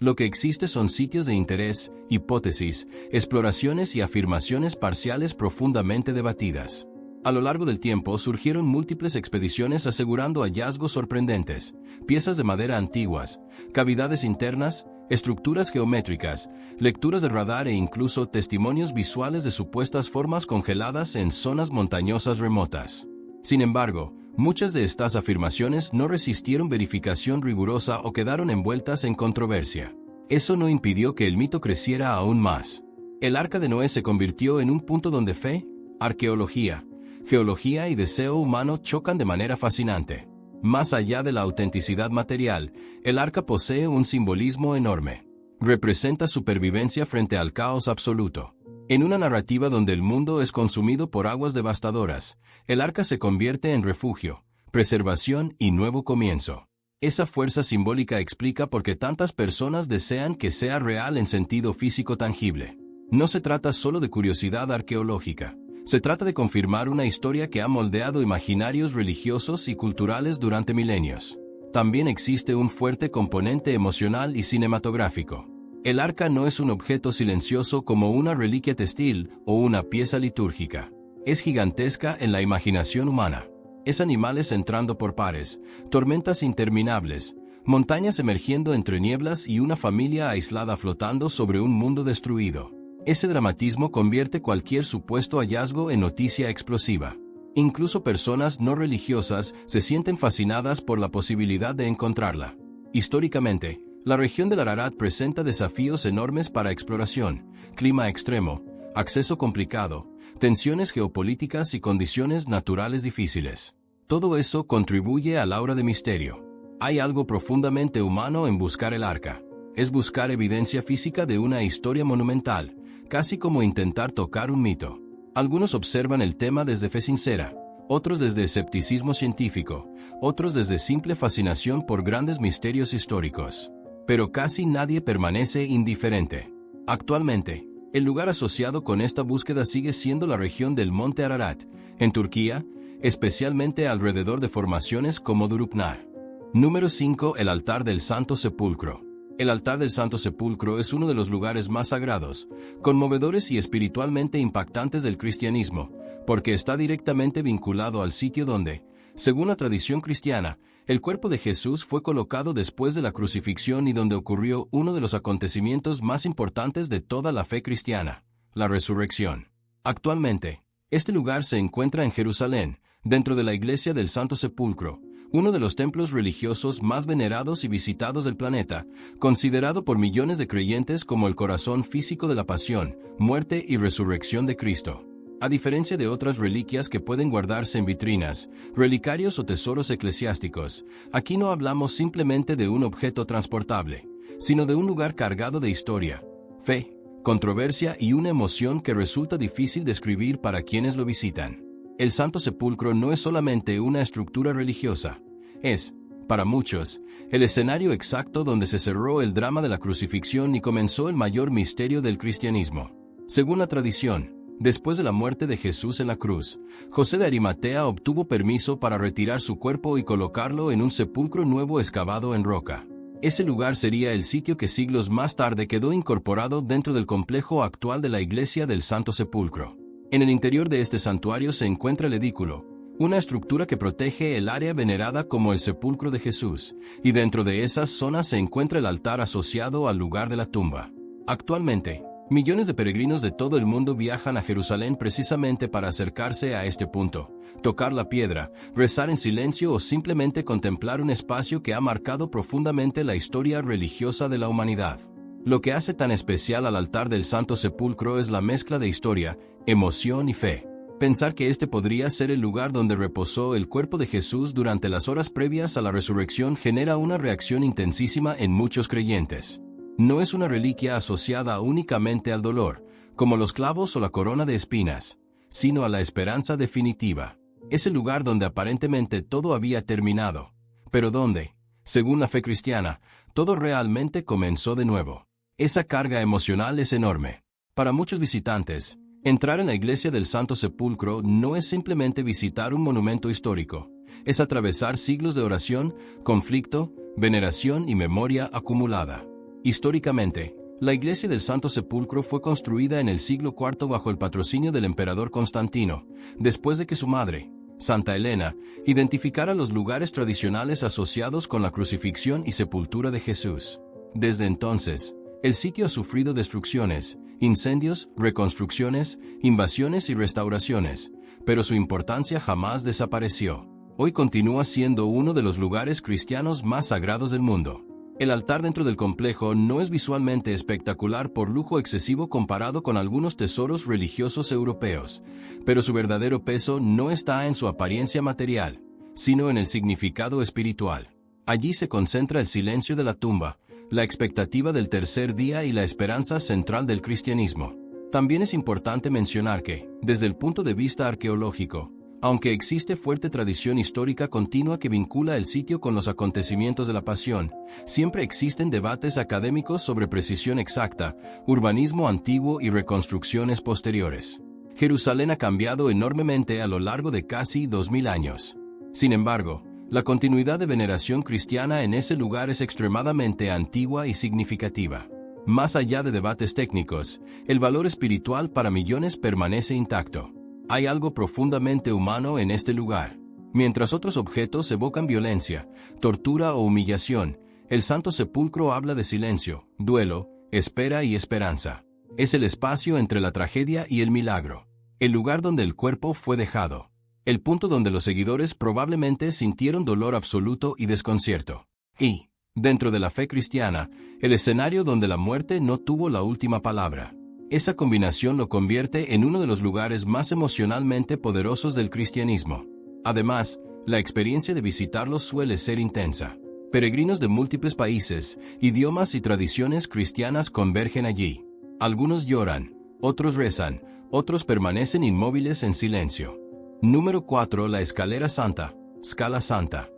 Lo que existe son sitios de interés, hipótesis, exploraciones y afirmaciones parciales profundamente debatidas. A lo largo del tiempo surgieron múltiples expediciones asegurando hallazgos sorprendentes, piezas de madera antiguas, cavidades internas, estructuras geométricas, lecturas de radar e incluso testimonios visuales de supuestas formas congeladas en zonas montañosas remotas. Sin embargo, muchas de estas afirmaciones no resistieron verificación rigurosa o quedaron envueltas en controversia. Eso no impidió que el mito creciera aún más. El Arca de Noé se convirtió en un punto donde fe, arqueología, geología y deseo humano chocan de manera fascinante. Más allá de la autenticidad material, el arca posee un simbolismo enorme. Representa supervivencia frente al caos absoluto. En una narrativa donde el mundo es consumido por aguas devastadoras, el arca se convierte en refugio, preservación y nuevo comienzo. Esa fuerza simbólica explica por qué tantas personas desean que sea real en sentido físico tangible. No se trata solo de curiosidad arqueológica. Se trata de confirmar una historia que ha moldeado imaginarios religiosos y culturales durante milenios. También existe un fuerte componente emocional y cinematográfico. El arca no es un objeto silencioso como una reliquia textil o una pieza litúrgica. Es gigantesca en la imaginación humana. Es animales entrando por pares, tormentas interminables, montañas emergiendo entre nieblas y una familia aislada flotando sobre un mundo destruido. Ese dramatismo convierte cualquier supuesto hallazgo en noticia explosiva. Incluso personas no religiosas se sienten fascinadas por la posibilidad de encontrarla. Históricamente, la región del Ararat presenta desafíos enormes para exploración, clima extremo, acceso complicado, tensiones geopolíticas y condiciones naturales difíciles. Todo eso contribuye al aura de misterio. Hay algo profundamente humano en buscar el arca. Es buscar evidencia física de una historia monumental, casi como intentar tocar un mito. Algunos observan el tema desde fe sincera, otros desde escepticismo científico, otros desde simple fascinación por grandes misterios históricos. Pero casi nadie permanece indiferente. Actualmente, el lugar asociado con esta búsqueda sigue siendo la región del Monte Ararat, en Turquía, especialmente alrededor de formaciones como Durupnar. Número 5. El altar del Santo Sepulcro. El altar del Santo Sepulcro es uno de los lugares más sagrados, conmovedores y espiritualmente impactantes del cristianismo, porque está directamente vinculado al sitio donde, según la tradición cristiana, el cuerpo de Jesús fue colocado después de la crucifixión y donde ocurrió uno de los acontecimientos más importantes de toda la fe cristiana, la resurrección. Actualmente, este lugar se encuentra en Jerusalén, dentro de la iglesia del Santo Sepulcro, uno de los templos religiosos más venerados y visitados del planeta, considerado por millones de creyentes como el corazón físico de la pasión, muerte y resurrección de Cristo. A diferencia de otras reliquias que pueden guardarse en vitrinas, relicarios o tesoros eclesiásticos, aquí no hablamos simplemente de un objeto transportable, sino de un lugar cargado de historia, fe, controversia y una emoción que resulta difícil describir para quienes lo visitan. El Santo Sepulcro no es solamente una estructura religiosa, es, para muchos, el escenario exacto donde se cerró el drama de la crucifixión y comenzó el mayor misterio del cristianismo. Según la tradición, después de la muerte de Jesús en la cruz, José de Arimatea obtuvo permiso para retirar su cuerpo y colocarlo en un sepulcro nuevo excavado en roca. Ese lugar sería el sitio que siglos más tarde quedó incorporado dentro del complejo actual de la iglesia del Santo Sepulcro. En el interior de este santuario se encuentra el edículo, una estructura que protege el área venerada como el sepulcro de Jesús, y dentro de esas zonas se encuentra el altar asociado al lugar de la tumba. Actualmente, millones de peregrinos de todo el mundo viajan a Jerusalén precisamente para acercarse a este punto, tocar la piedra, rezar en silencio o simplemente contemplar un espacio que ha marcado profundamente la historia religiosa de la humanidad. Lo que hace tan especial al altar del Santo Sepulcro es la mezcla de historia, emoción y fe. Pensar que este podría ser el lugar donde reposó el cuerpo de Jesús durante las horas previas a la resurrección genera una reacción intensísima en muchos creyentes. No es una reliquia asociada únicamente al dolor, como los clavos o la corona de espinas, sino a la esperanza definitiva. Es el lugar donde aparentemente todo había terminado, pero donde, según la fe cristiana, todo realmente comenzó de nuevo. Esa carga emocional es enorme. Para muchos visitantes, entrar en la iglesia del Santo Sepulcro no es simplemente visitar un monumento histórico, es atravesar siglos de oración, conflicto, veneración y memoria acumulada. Históricamente, la iglesia del Santo Sepulcro fue construida en el siglo IV bajo el patrocinio del emperador Constantino, después de que su madre, Santa Elena, identificara los lugares tradicionales asociados con la crucifixión y sepultura de Jesús. Desde entonces, el sitio ha sufrido destrucciones, incendios, reconstrucciones, invasiones y restauraciones, pero su importancia jamás desapareció. Hoy continúa siendo uno de los lugares cristianos más sagrados del mundo. El altar dentro del complejo no es visualmente espectacular por lujo excesivo comparado con algunos tesoros religiosos europeos, pero su verdadero peso no está en su apariencia material, sino en el significado espiritual. Allí se concentra el silencio de la tumba, la expectativa del tercer día y la esperanza central del cristianismo. También es importante mencionar que, desde el punto de vista arqueológico, aunque existe fuerte tradición histórica continua que vincula el sitio con los acontecimientos de la Pasión, siempre existen debates académicos sobre precisión exacta, urbanismo antiguo y reconstrucciones posteriores. Jerusalén ha cambiado enormemente a lo largo de casi 2000 años. Sin embargo, la continuidad de veneración cristiana en ese lugar es extremadamente antigua y significativa. Más allá de debates técnicos, el valor espiritual para millones permanece intacto. Hay algo profundamente humano en este lugar. Mientras otros objetos evocan violencia, tortura o humillación, el Santo Sepulcro habla de silencio, duelo, espera y esperanza. Es el espacio entre la tragedia y el milagro. El lugar donde el cuerpo fue dejado. El punto donde los seguidores probablemente sintieron dolor absoluto y desconcierto. Y, dentro de la fe cristiana, el escenario donde la muerte no tuvo la última palabra. Esa combinación lo convierte en uno de los lugares más emocionalmente poderosos del cristianismo. Además, la experiencia de visitarlo suele ser intensa. Peregrinos de múltiples países, idiomas y tradiciones cristianas convergen allí. Algunos lloran, otros rezan, otros permanecen inmóviles en silencio. Número 4. La Escalera Santa, Scala Santa.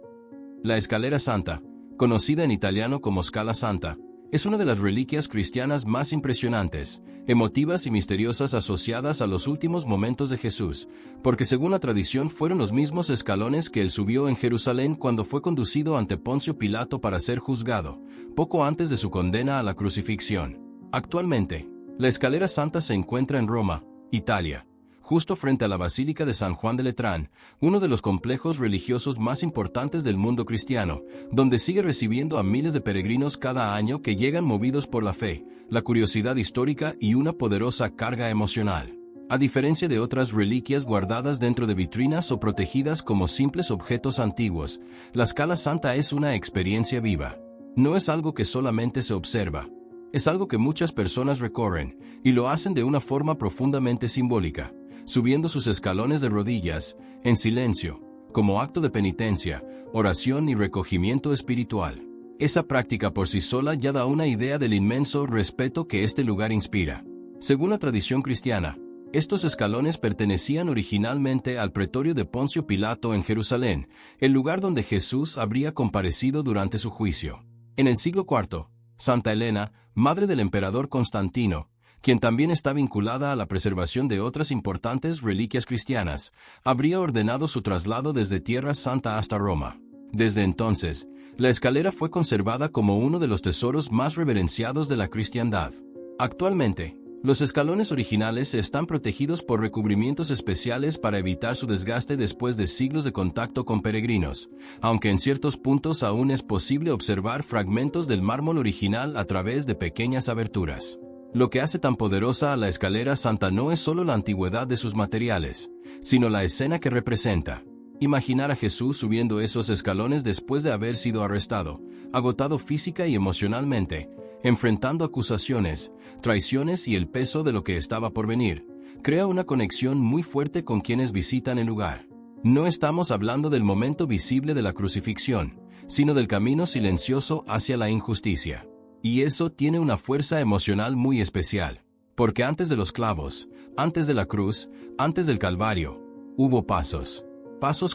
La Escalera Santa, conocida en italiano como Scala Santa, es una de las reliquias cristianas más impresionantes, emotivas y misteriosas asociadas a los últimos momentos de Jesús, porque según la tradición fueron los mismos escalones que él subió en Jerusalén cuando fue conducido ante Poncio Pilato para ser juzgado, poco antes de su condena a la crucifixión. Actualmente, la Escalera Santa se encuentra en Roma, Italia, justo frente a la Basílica de San Juan de Letrán, uno de los complejos religiosos más importantes del mundo cristiano, donde sigue recibiendo a miles de peregrinos cada año que llegan movidos por la fe, la curiosidad histórica y una poderosa carga emocional. A diferencia de otras reliquias guardadas dentro de vitrinas o protegidas como simples objetos antiguos, la Scala Santa es una experiencia viva. No es algo que solamente se observa. Es algo que muchas personas recorren, y lo hacen de una forma profundamente simbólica, subiendo sus escalones de rodillas, en silencio, como acto de penitencia, oración y recogimiento espiritual. Esa práctica por sí sola ya da una idea del inmenso respeto que este lugar inspira. Según la tradición cristiana, estos escalones pertenecían originalmente al pretorio de Poncio Pilato en Jerusalén, el lugar donde Jesús habría comparecido durante su juicio. En el siglo IV, Santa Elena, madre del emperador Constantino, quien también está vinculada a la preservación de otras importantes reliquias cristianas, habría ordenado su traslado desde Tierra Santa hasta Roma. Desde entonces, la escalera fue conservada como uno de los tesoros más reverenciados de la cristiandad. Actualmente, los escalones originales están protegidos por recubrimientos especiales para evitar su desgaste después de siglos de contacto con peregrinos, aunque en ciertos puntos aún es posible observar fragmentos del mármol original a través de pequeñas aberturas. Lo que hace tan poderosa a la Escalera Santa no es solo la antigüedad de sus materiales, sino la escena que representa. Imaginar a Jesús subiendo esos escalones después de haber sido arrestado, agotado física y emocionalmente, enfrentando acusaciones, traiciones y el peso de lo que estaba por venir, crea una conexión muy fuerte con quienes visitan el lugar. No estamos hablando del momento visible de la crucifixión, sino del camino silencioso hacia la injusticia. Y eso tiene una fuerza emocional muy especial, porque antes de los clavos, antes de la cruz, antes del Calvario, hubo pasos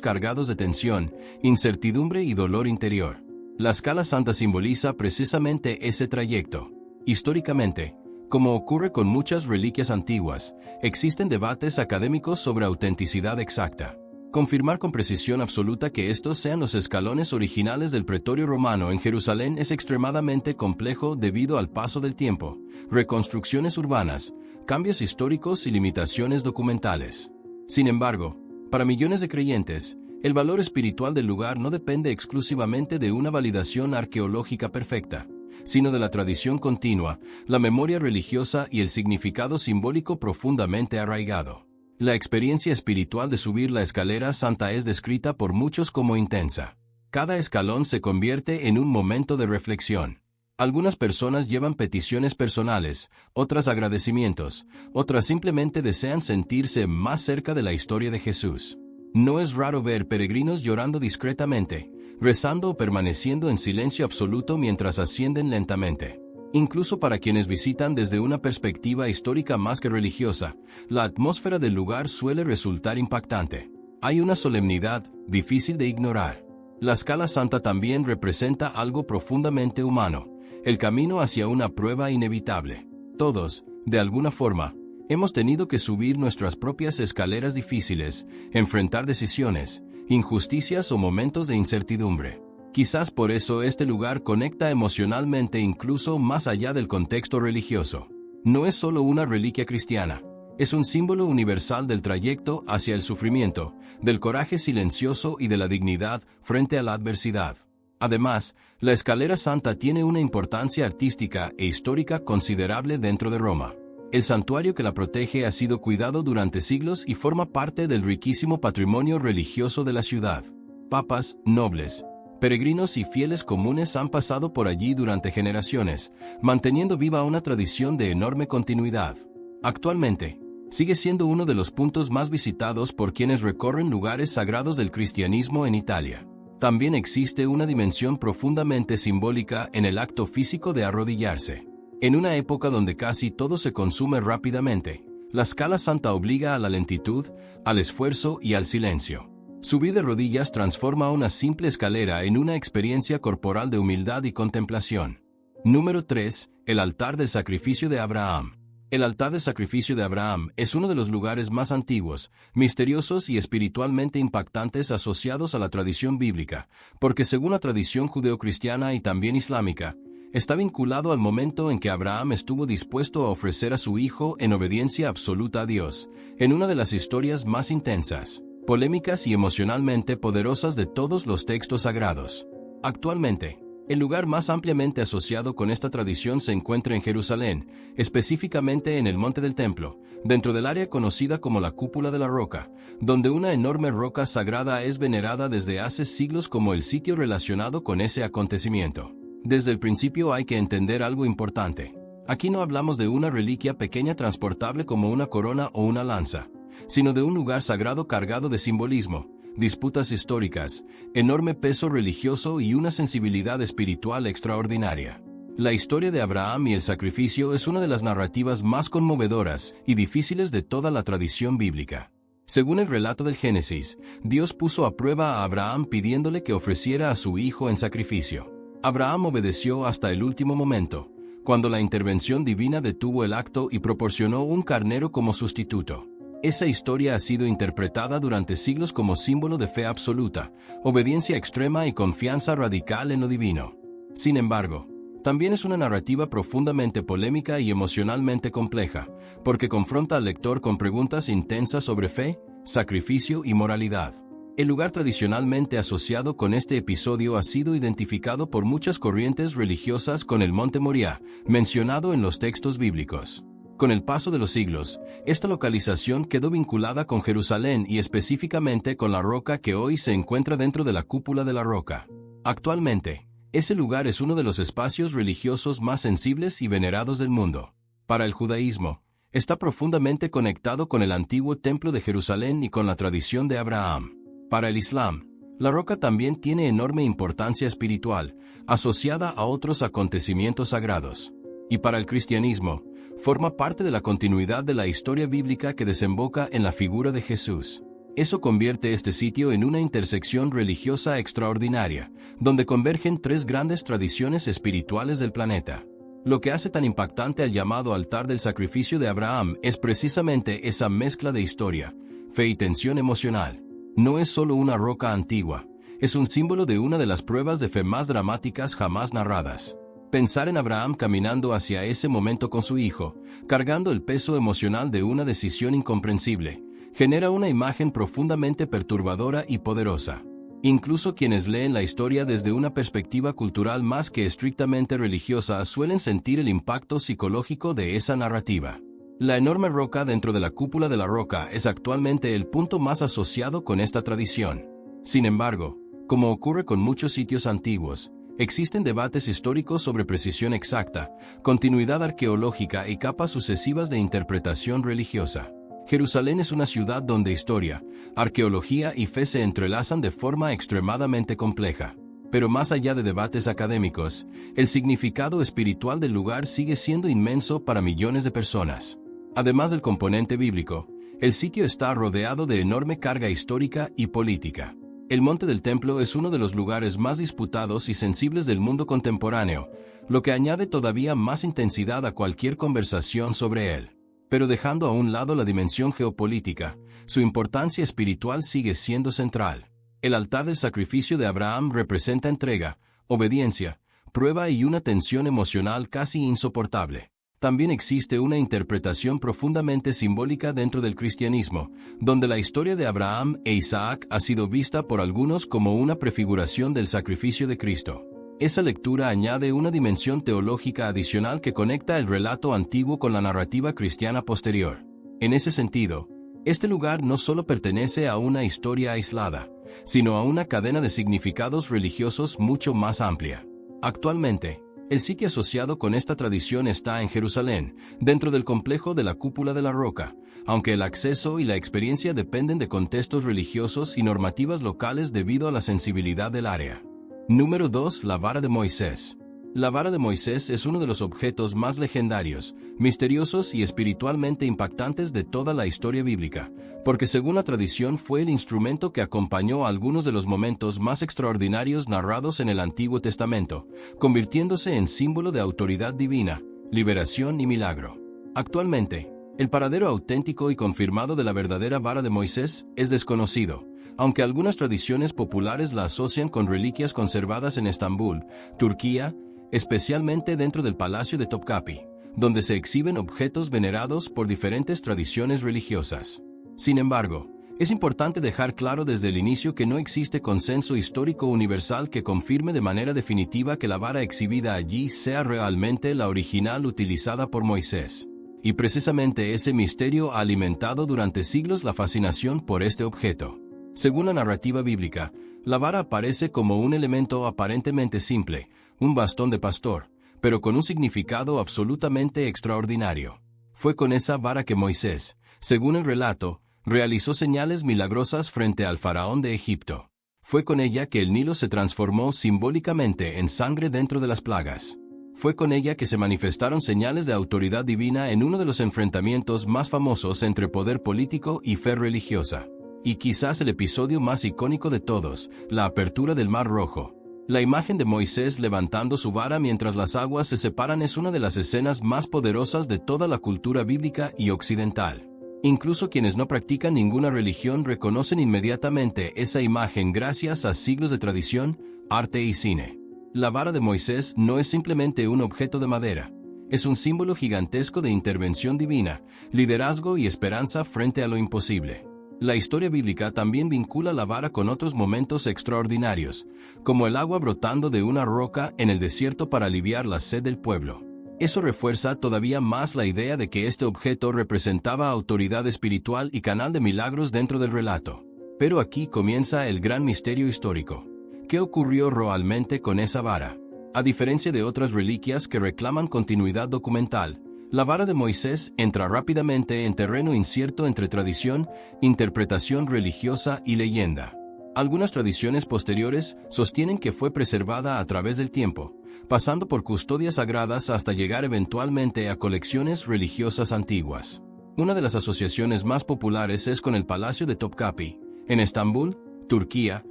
cargados de tensión, incertidumbre y dolor interior. La Scala Santa simboliza precisamente ese trayecto. Históricamente, como ocurre con muchas reliquias antiguas, existen debates académicos sobre autenticidad exacta. Confirmar con precisión absoluta que estos sean los escalones originales del pretorio romano en Jerusalén es extremadamente complejo debido al paso del tiempo, reconstrucciones urbanas, cambios históricos y limitaciones documentales. Sin embargo, para millones de creyentes, el valor espiritual del lugar no depende exclusivamente de una validación arqueológica perfecta, sino de la tradición continua, la memoria religiosa y el significado simbólico profundamente arraigado. La experiencia espiritual de subir la escalera santa es descrita por muchos como intensa. Cada escalón se convierte en un momento de reflexión. Algunas personas llevan peticiones personales, otras agradecimientos, otras simplemente desean sentirse más cerca de la historia de Jesús. No es raro ver peregrinos llorando discretamente, rezando o permaneciendo en silencio absoluto mientras ascienden lentamente. Incluso para quienes visitan desde una perspectiva histórica más que religiosa, la atmósfera del lugar suele resultar impactante. Hay una solemnidad difícil de ignorar. La escala santa también representa algo profundamente humano, el camino hacia una prueba inevitable. Todos, de alguna forma, hemos tenido que subir nuestras propias escaleras difíciles, enfrentar decisiones, injusticias o momentos de incertidumbre. Quizás por eso este lugar conecta emocionalmente incluso más allá del contexto religioso. No es solo una reliquia cristiana, es un símbolo universal del trayecto hacia el sufrimiento, del coraje silencioso y de la dignidad frente a la adversidad. Además, la escalera santa tiene una importancia artística e histórica considerable dentro de Roma. El santuario que la protege ha sido cuidado durante siglos y forma parte del riquísimo patrimonio religioso de la ciudad. Papas, nobles, peregrinos y fieles comunes han pasado por allí durante generaciones, manteniendo viva una tradición de enorme continuidad. Actualmente, sigue siendo uno de los puntos más visitados por quienes recorren lugares sagrados del cristianismo en Italia. También existe una dimensión profundamente simbólica en el acto físico de arrodillarse. En una época donde casi todo se consume rápidamente, la escala santa obliga a la lentitud, al esfuerzo y al silencio. Subir de rodillas transforma una simple escalera en una experiencia corporal de humildad y contemplación. Número 3. El altar del sacrificio de Abraham. El altar del sacrificio de Abraham es uno de los lugares más antiguos, misteriosos y espiritualmente impactantes asociados a la tradición bíblica, porque según la tradición judeocristiana y también islámica, está vinculado al momento en que Abraham estuvo dispuesto a ofrecer a su hijo en obediencia absoluta a Dios, en una de las historias más intensas, polémicas y emocionalmente poderosas de todos los textos sagrados. Actualmente, el lugar más ampliamente asociado con esta tradición se encuentra en Jerusalén, específicamente en el Monte del Templo, dentro del área conocida como la Cúpula de la Roca, donde una enorme roca sagrada es venerada desde hace siglos como el sitio relacionado con ese acontecimiento. Desde el principio hay que entender algo importante. Aquí no hablamos de una reliquia pequeña transportable como una corona o una lanza, sino de un lugar sagrado cargado de simbolismo, disputas históricas, enorme peso religioso y una sensibilidad espiritual extraordinaria. La historia de Abraham y el sacrificio es una de las narrativas más conmovedoras y difíciles de toda la tradición bíblica. Según el relato del Génesis, Dios puso a prueba a Abraham pidiéndole que ofreciera a su hijo en sacrificio. Abraham obedeció hasta el último momento, cuando la intervención divina detuvo el acto y proporcionó un carnero como sustituto. Esa historia ha sido interpretada durante siglos como símbolo de fe absoluta, obediencia extrema y confianza radical en lo divino. Sin embargo, también es una narrativa profundamente polémica y emocionalmente compleja, porque confronta al lector con preguntas intensas sobre fe, sacrificio y moralidad. El lugar tradicionalmente asociado con este episodio ha sido identificado por muchas corrientes religiosas con el Monte Moriah, mencionado en los textos bíblicos. Con el paso de los siglos, esta localización quedó vinculada con Jerusalén y específicamente con la roca que hoy se encuentra dentro de la Cúpula de la Roca. Actualmente, ese lugar es uno de los espacios religiosos más sensibles y venerados del mundo. Para el judaísmo, está profundamente conectado con el antiguo templo de Jerusalén y con la tradición de Abraham. Para el Islam, la roca también tiene enorme importancia espiritual, asociada a otros acontecimientos sagrados. Y para el cristianismo, forma parte de la continuidad de la historia bíblica que desemboca en la figura de Jesús. Eso convierte este sitio en una intersección religiosa extraordinaria, donde convergen tres grandes tradiciones espirituales del planeta. Lo que hace tan impactante al llamado altar del sacrificio de Abraham es precisamente esa mezcla de historia, fe y tensión emocional. No es solo una roca antigua, es un símbolo de una de las pruebas de fe más dramáticas jamás narradas. Pensar en Abraham caminando hacia ese momento con su hijo, cargando el peso emocional de una decisión incomprensible, genera una imagen profundamente perturbadora y poderosa. Incluso quienes leen la historia desde una perspectiva cultural más que estrictamente religiosa suelen sentir el impacto psicológico de esa narrativa. La enorme roca dentro de la cúpula de la roca es actualmente el punto más asociado con esta tradición. Sin embargo, como ocurre con muchos sitios antiguos, existen debates históricos sobre precisión exacta, continuidad arqueológica y capas sucesivas de interpretación religiosa. Jerusalén es una ciudad donde historia, arqueología y fe se entrelazan de forma extremadamente compleja. Pero más allá de debates académicos, el significado espiritual del lugar sigue siendo inmenso para millones de personas. Además del componente bíblico, el sitio está rodeado de enorme carga histórica y política. El Monte del Templo es uno de los lugares más disputados y sensibles del mundo contemporáneo, lo que añade todavía más intensidad a cualquier conversación sobre él. Pero dejando a un lado la dimensión geopolítica, su importancia espiritual sigue siendo central. El altar del sacrificio de Abraham representa entrega, obediencia, prueba y una tensión emocional casi insoportable. También existe una interpretación profundamente simbólica dentro del cristianismo, donde la historia de Abraham e Isaac ha sido vista por algunos como una prefiguración del sacrificio de Cristo. Esa lectura añade una dimensión teológica adicional que conecta el relato antiguo con la narrativa cristiana posterior. En ese sentido, este lugar no solo pertenece a una historia aislada, sino a una cadena de significados religiosos mucho más amplia. Actualmente, el sitio asociado con esta tradición está en Jerusalén, dentro del complejo de la Cúpula de la Roca, aunque el acceso y la experiencia dependen de contextos religiosos y normativas locales debido a la sensibilidad del área. Número 2. La vara de Moisés. La vara de Moisés es uno de los objetos más legendarios, misteriosos y espiritualmente impactantes de toda la historia bíblica, porque según la tradición fue el instrumento que acompañó a algunos de los momentos más extraordinarios narrados en el Antiguo Testamento, convirtiéndose en símbolo de autoridad divina, liberación y milagro. Actualmente, el paradero auténtico y confirmado de la verdadera vara de Moisés es desconocido, aunque algunas tradiciones populares la asocian con reliquias conservadas en Estambul, Turquía, especialmente dentro del Palacio de Topkapi, donde se exhiben objetos venerados por diferentes tradiciones religiosas. Sin embargo, es importante dejar claro desde el inicio que no existe consenso histórico universal que confirme de manera definitiva que la vara exhibida allí sea realmente la original utilizada por Moisés. Y precisamente ese misterio ha alimentado durante siglos la fascinación por este objeto. Según la narrativa bíblica, la vara aparece como un elemento aparentemente simple, un bastón de pastor, pero con un significado absolutamente extraordinario. Fue con esa vara que Moisés, según el relato, realizó señales milagrosas frente al faraón de Egipto. Fue con ella que el Nilo se transformó simbólicamente en sangre dentro de las plagas. Fue con ella que se manifestaron señales de autoridad divina en uno de los enfrentamientos más famosos entre poder político y fe religiosa. Y quizás el episodio más icónico de todos, la apertura del Mar Rojo. La imagen de Moisés levantando su vara mientras las aguas se separan es una de las escenas más poderosas de toda la cultura bíblica y occidental. Incluso quienes no practican ninguna religión reconocen inmediatamente esa imagen gracias a siglos de tradición, arte y cine. La vara de Moisés no es simplemente un objeto de madera. Es un símbolo gigantesco de intervención divina, liderazgo y esperanza frente a lo imposible. La historia bíblica también vincula la vara con otros momentos extraordinarios, como el agua brotando de una roca en el desierto para aliviar la sed del pueblo. Eso refuerza todavía más la idea de que este objeto representaba autoridad espiritual y canal de milagros dentro del relato. Pero aquí comienza el gran misterio histórico. ¿Qué ocurrió realmente con esa vara? A diferencia de otras reliquias que reclaman continuidad documental, la vara de Moisés entra rápidamente en terreno incierto entre tradición, interpretación religiosa y leyenda. Algunas tradiciones posteriores sostienen que fue preservada a través del tiempo, pasando por custodias sagradas hasta llegar eventualmente a colecciones religiosas antiguas. Una de las asociaciones más populares es con el Palacio de Topkapi, en Estambul, Turquía,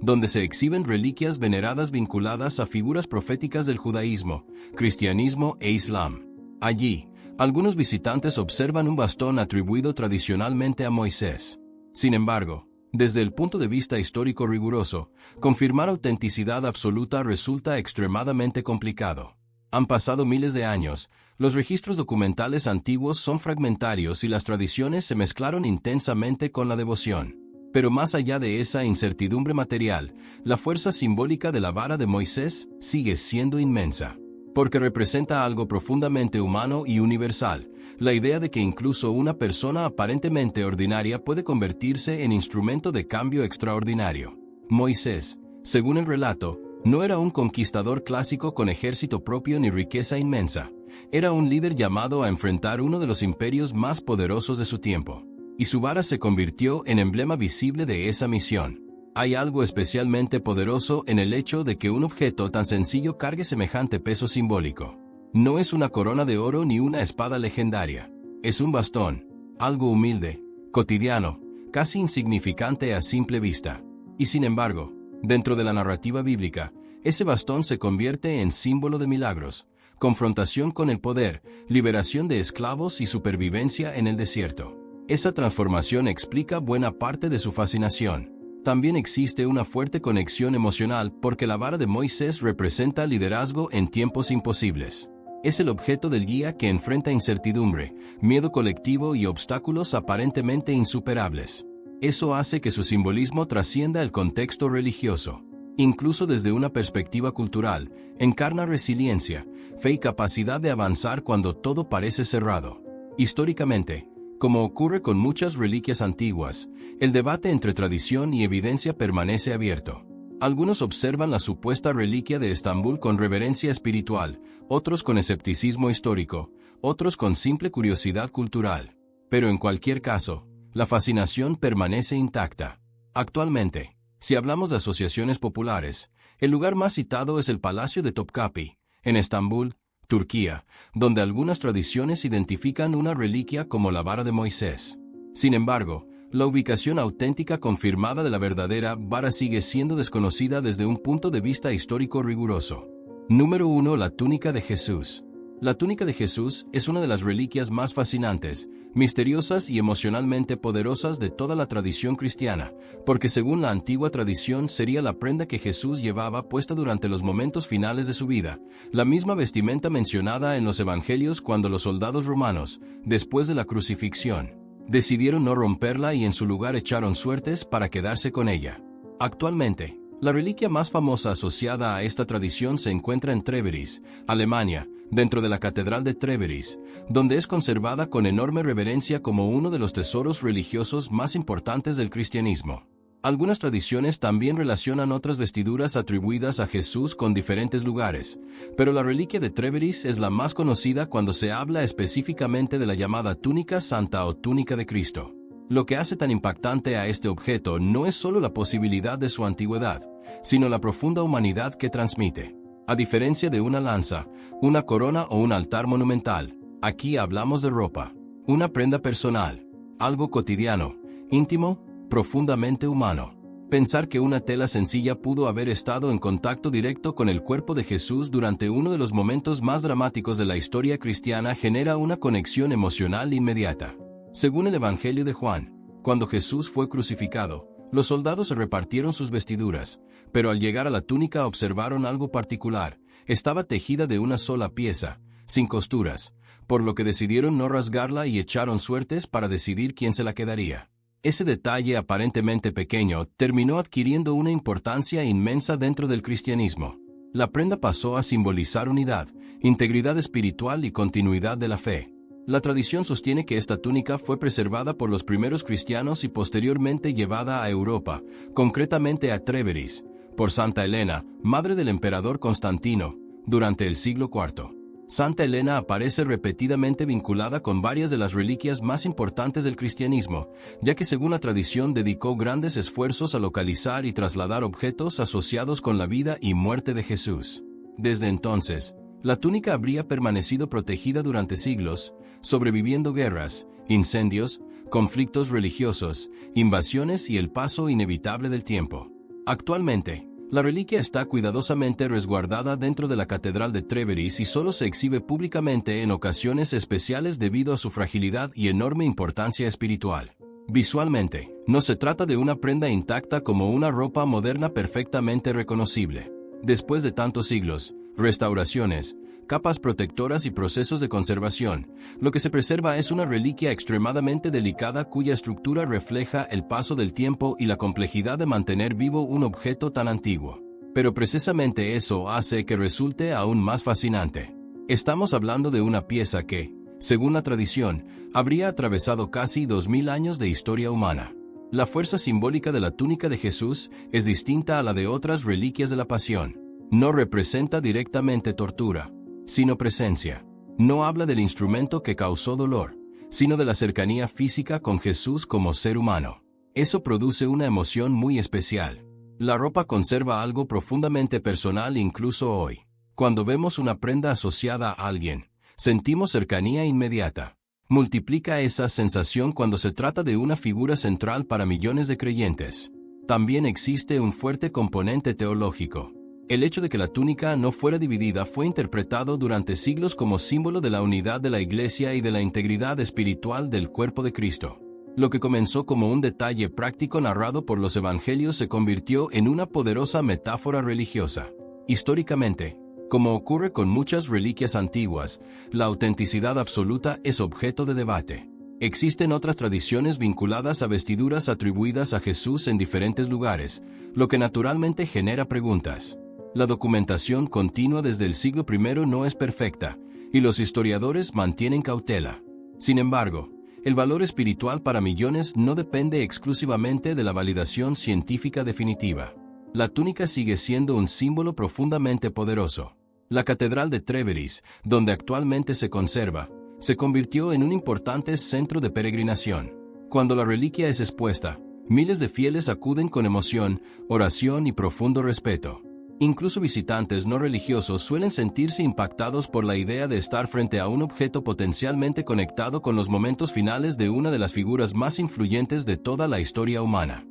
donde se exhiben reliquias veneradas vinculadas a figuras proféticas del judaísmo, cristianismo e islam. Allí, algunos visitantes observan un bastón atribuido tradicionalmente a Moisés. Sin embargo, desde el punto de vista histórico riguroso, confirmar autenticidad absoluta resulta extremadamente complicado. Han pasado miles de años, los registros documentales antiguos son fragmentarios y las tradiciones se mezclaron intensamente con la devoción. Pero más allá de esa incertidumbre material, la fuerza simbólica de la vara de Moisés sigue siendo inmensa, porque representa algo profundamente humano y universal, la idea de que incluso una persona aparentemente ordinaria puede convertirse en instrumento de cambio extraordinario. Moisés, según el relato, no era un conquistador clásico con ejército propio ni riqueza inmensa. Era un líder llamado a enfrentar uno de los imperios más poderosos de su tiempo, y su vara se convirtió en emblema visible de esa misión. Hay algo especialmente poderoso en el hecho de que un objeto tan sencillo cargue semejante peso simbólico. No es una corona de oro ni una espada legendaria. Es un bastón, algo humilde, cotidiano, casi insignificante a simple vista. Y sin embargo, dentro de la narrativa bíblica, ese bastón se convierte en símbolo de milagros, confrontación con el poder, liberación de esclavos y supervivencia en el desierto. Esa transformación explica buena parte de su fascinación. También existe una fuerte conexión emocional porque la vara de Moisés representa liderazgo en tiempos imposibles. Es el objeto del guía que enfrenta incertidumbre, miedo colectivo y obstáculos aparentemente insuperables. Eso hace que su simbolismo trascienda el contexto religioso. Incluso desde una perspectiva cultural, encarna resiliencia, fe y capacidad de avanzar cuando todo parece cerrado. Históricamente, como ocurre con muchas reliquias antiguas, el debate entre tradición y evidencia permanece abierto. Algunos observan la supuesta reliquia de Estambul con reverencia espiritual, otros con escepticismo histórico, otros con simple curiosidad cultural. Pero en cualquier caso, la fascinación permanece intacta. Actualmente, si hablamos de asociaciones populares, el lugar más citado es el Palacio de Topkapi, en Estambul, Turquía, donde algunas tradiciones identifican una reliquia como la vara de Moisés. Sin embargo, la ubicación auténtica confirmada de la verdadera vara sigue siendo desconocida desde un punto de vista histórico riguroso. Número 1. La túnica de Jesús. La túnica de Jesús es una de las reliquias más fascinantes, misteriosas y emocionalmente poderosas de toda la tradición cristiana, porque según la antigua tradición sería la prenda que Jesús llevaba puesta durante los momentos finales de su vida, la misma vestimenta mencionada en los evangelios cuando los soldados romanos, después de la crucifixión, decidieron no romperla y en su lugar echaron suertes para quedarse con ella. Actualmente, la reliquia más famosa asociada a esta tradición se encuentra en Treveris, Alemania, dentro de la Catedral de Treveris, donde es conservada con enorme reverencia como uno de los tesoros religiosos más importantes del cristianismo. Algunas tradiciones también relacionan otras vestiduras atribuidas a Jesús con diferentes lugares, pero la reliquia de Treveris es la más conocida cuando se habla específicamente de la llamada túnica santa o túnica de Cristo. Lo que hace tan impactante a este objeto no es solo la posibilidad de su antigüedad, sino la profunda humanidad que transmite. A diferencia de una lanza, una corona o un altar monumental, aquí hablamos de ropa, una prenda personal, algo cotidiano, íntimo, profundamente humano. Pensar que una tela sencilla pudo haber estado en contacto directo con el cuerpo de Jesús durante uno de los momentos más dramáticos de la historia cristiana genera una conexión emocional inmediata. Según el Evangelio de Juan, cuando Jesús fue crucificado, los soldados se repartieron sus vestiduras, pero al llegar a la túnica observaron algo particular. Estaba tejida de una sola pieza, sin costuras, por lo que decidieron no rasgarla y echaron suertes para decidir quién se la quedaría. Ese detalle aparentemente pequeño terminó adquiriendo una importancia inmensa dentro del cristianismo. La prenda pasó a simbolizar unidad, integridad espiritual y continuidad de la fe. La tradición sostiene que esta túnica fue preservada por los primeros cristianos y posteriormente llevada a Europa, concretamente a Treveris, por Santa Elena, madre del emperador Constantino, durante el siglo IV. Santa Elena aparece repetidamente vinculada con varias de las reliquias más importantes del cristianismo, ya que según la tradición dedicó grandes esfuerzos a localizar y trasladar objetos asociados con la vida y muerte de Jesús. Desde entonces, la túnica habría permanecido protegida durante siglos, sobreviviendo guerras, incendios, conflictos religiosos, invasiones y el paso inevitable del tiempo. Actualmente, la reliquia está cuidadosamente resguardada dentro de la Catedral de Treveris y solo se exhibe públicamente en ocasiones especiales debido a su fragilidad y enorme importancia espiritual. Visualmente, no se trata de una prenda intacta como una ropa moderna perfectamente reconocible. Después de tantos siglos, restauraciones, capas protectoras y procesos de conservación, lo que se preserva es una reliquia extremadamente delicada cuya estructura refleja el paso del tiempo y la complejidad de mantener vivo un objeto tan antiguo. Pero precisamente eso hace que resulte aún más fascinante. Estamos hablando de una pieza que, según la tradición, habría atravesado casi 2000 años de historia humana. La fuerza simbólica de la túnica de Jesús es distinta a la de otras reliquias de la Pasión. No representa directamente tortura, sino presencia. No habla del instrumento que causó dolor, sino de la cercanía física con Jesús como ser humano. Eso produce una emoción muy especial. La ropa conserva algo profundamente personal incluso hoy. Cuando vemos una prenda asociada a alguien, sentimos cercanía inmediata. Multiplica esa sensación cuando se trata de una figura central para millones de creyentes. También existe un fuerte componente teológico. El hecho de que la túnica no fuera dividida fue interpretado durante siglos como símbolo de la unidad de la Iglesia y de la integridad espiritual del cuerpo de Cristo. Lo que comenzó como un detalle práctico narrado por los evangelios se convirtió en una poderosa metáfora religiosa. Históricamente, como ocurre con muchas reliquias antiguas, la autenticidad absoluta es objeto de debate. Existen otras tradiciones vinculadas a vestiduras atribuidas a Jesús en diferentes lugares, lo que naturalmente genera preguntas. La documentación continua desde el siglo I no es perfecta, y los historiadores mantienen cautela. Sin embargo, el valor espiritual para millones no depende exclusivamente de la validación científica definitiva. La túnica sigue siendo un símbolo profundamente poderoso. La Catedral de Trèveris, donde actualmente se conserva, se convirtió en un importante centro de peregrinación. Cuando la reliquia es expuesta, miles de fieles acuden con emoción, oración y profundo respeto. Incluso visitantes no religiosos suelen sentirse impactados por la idea de estar frente a un objeto potencialmente conectado con los momentos finales de una de las figuras más influyentes de toda la historia humana.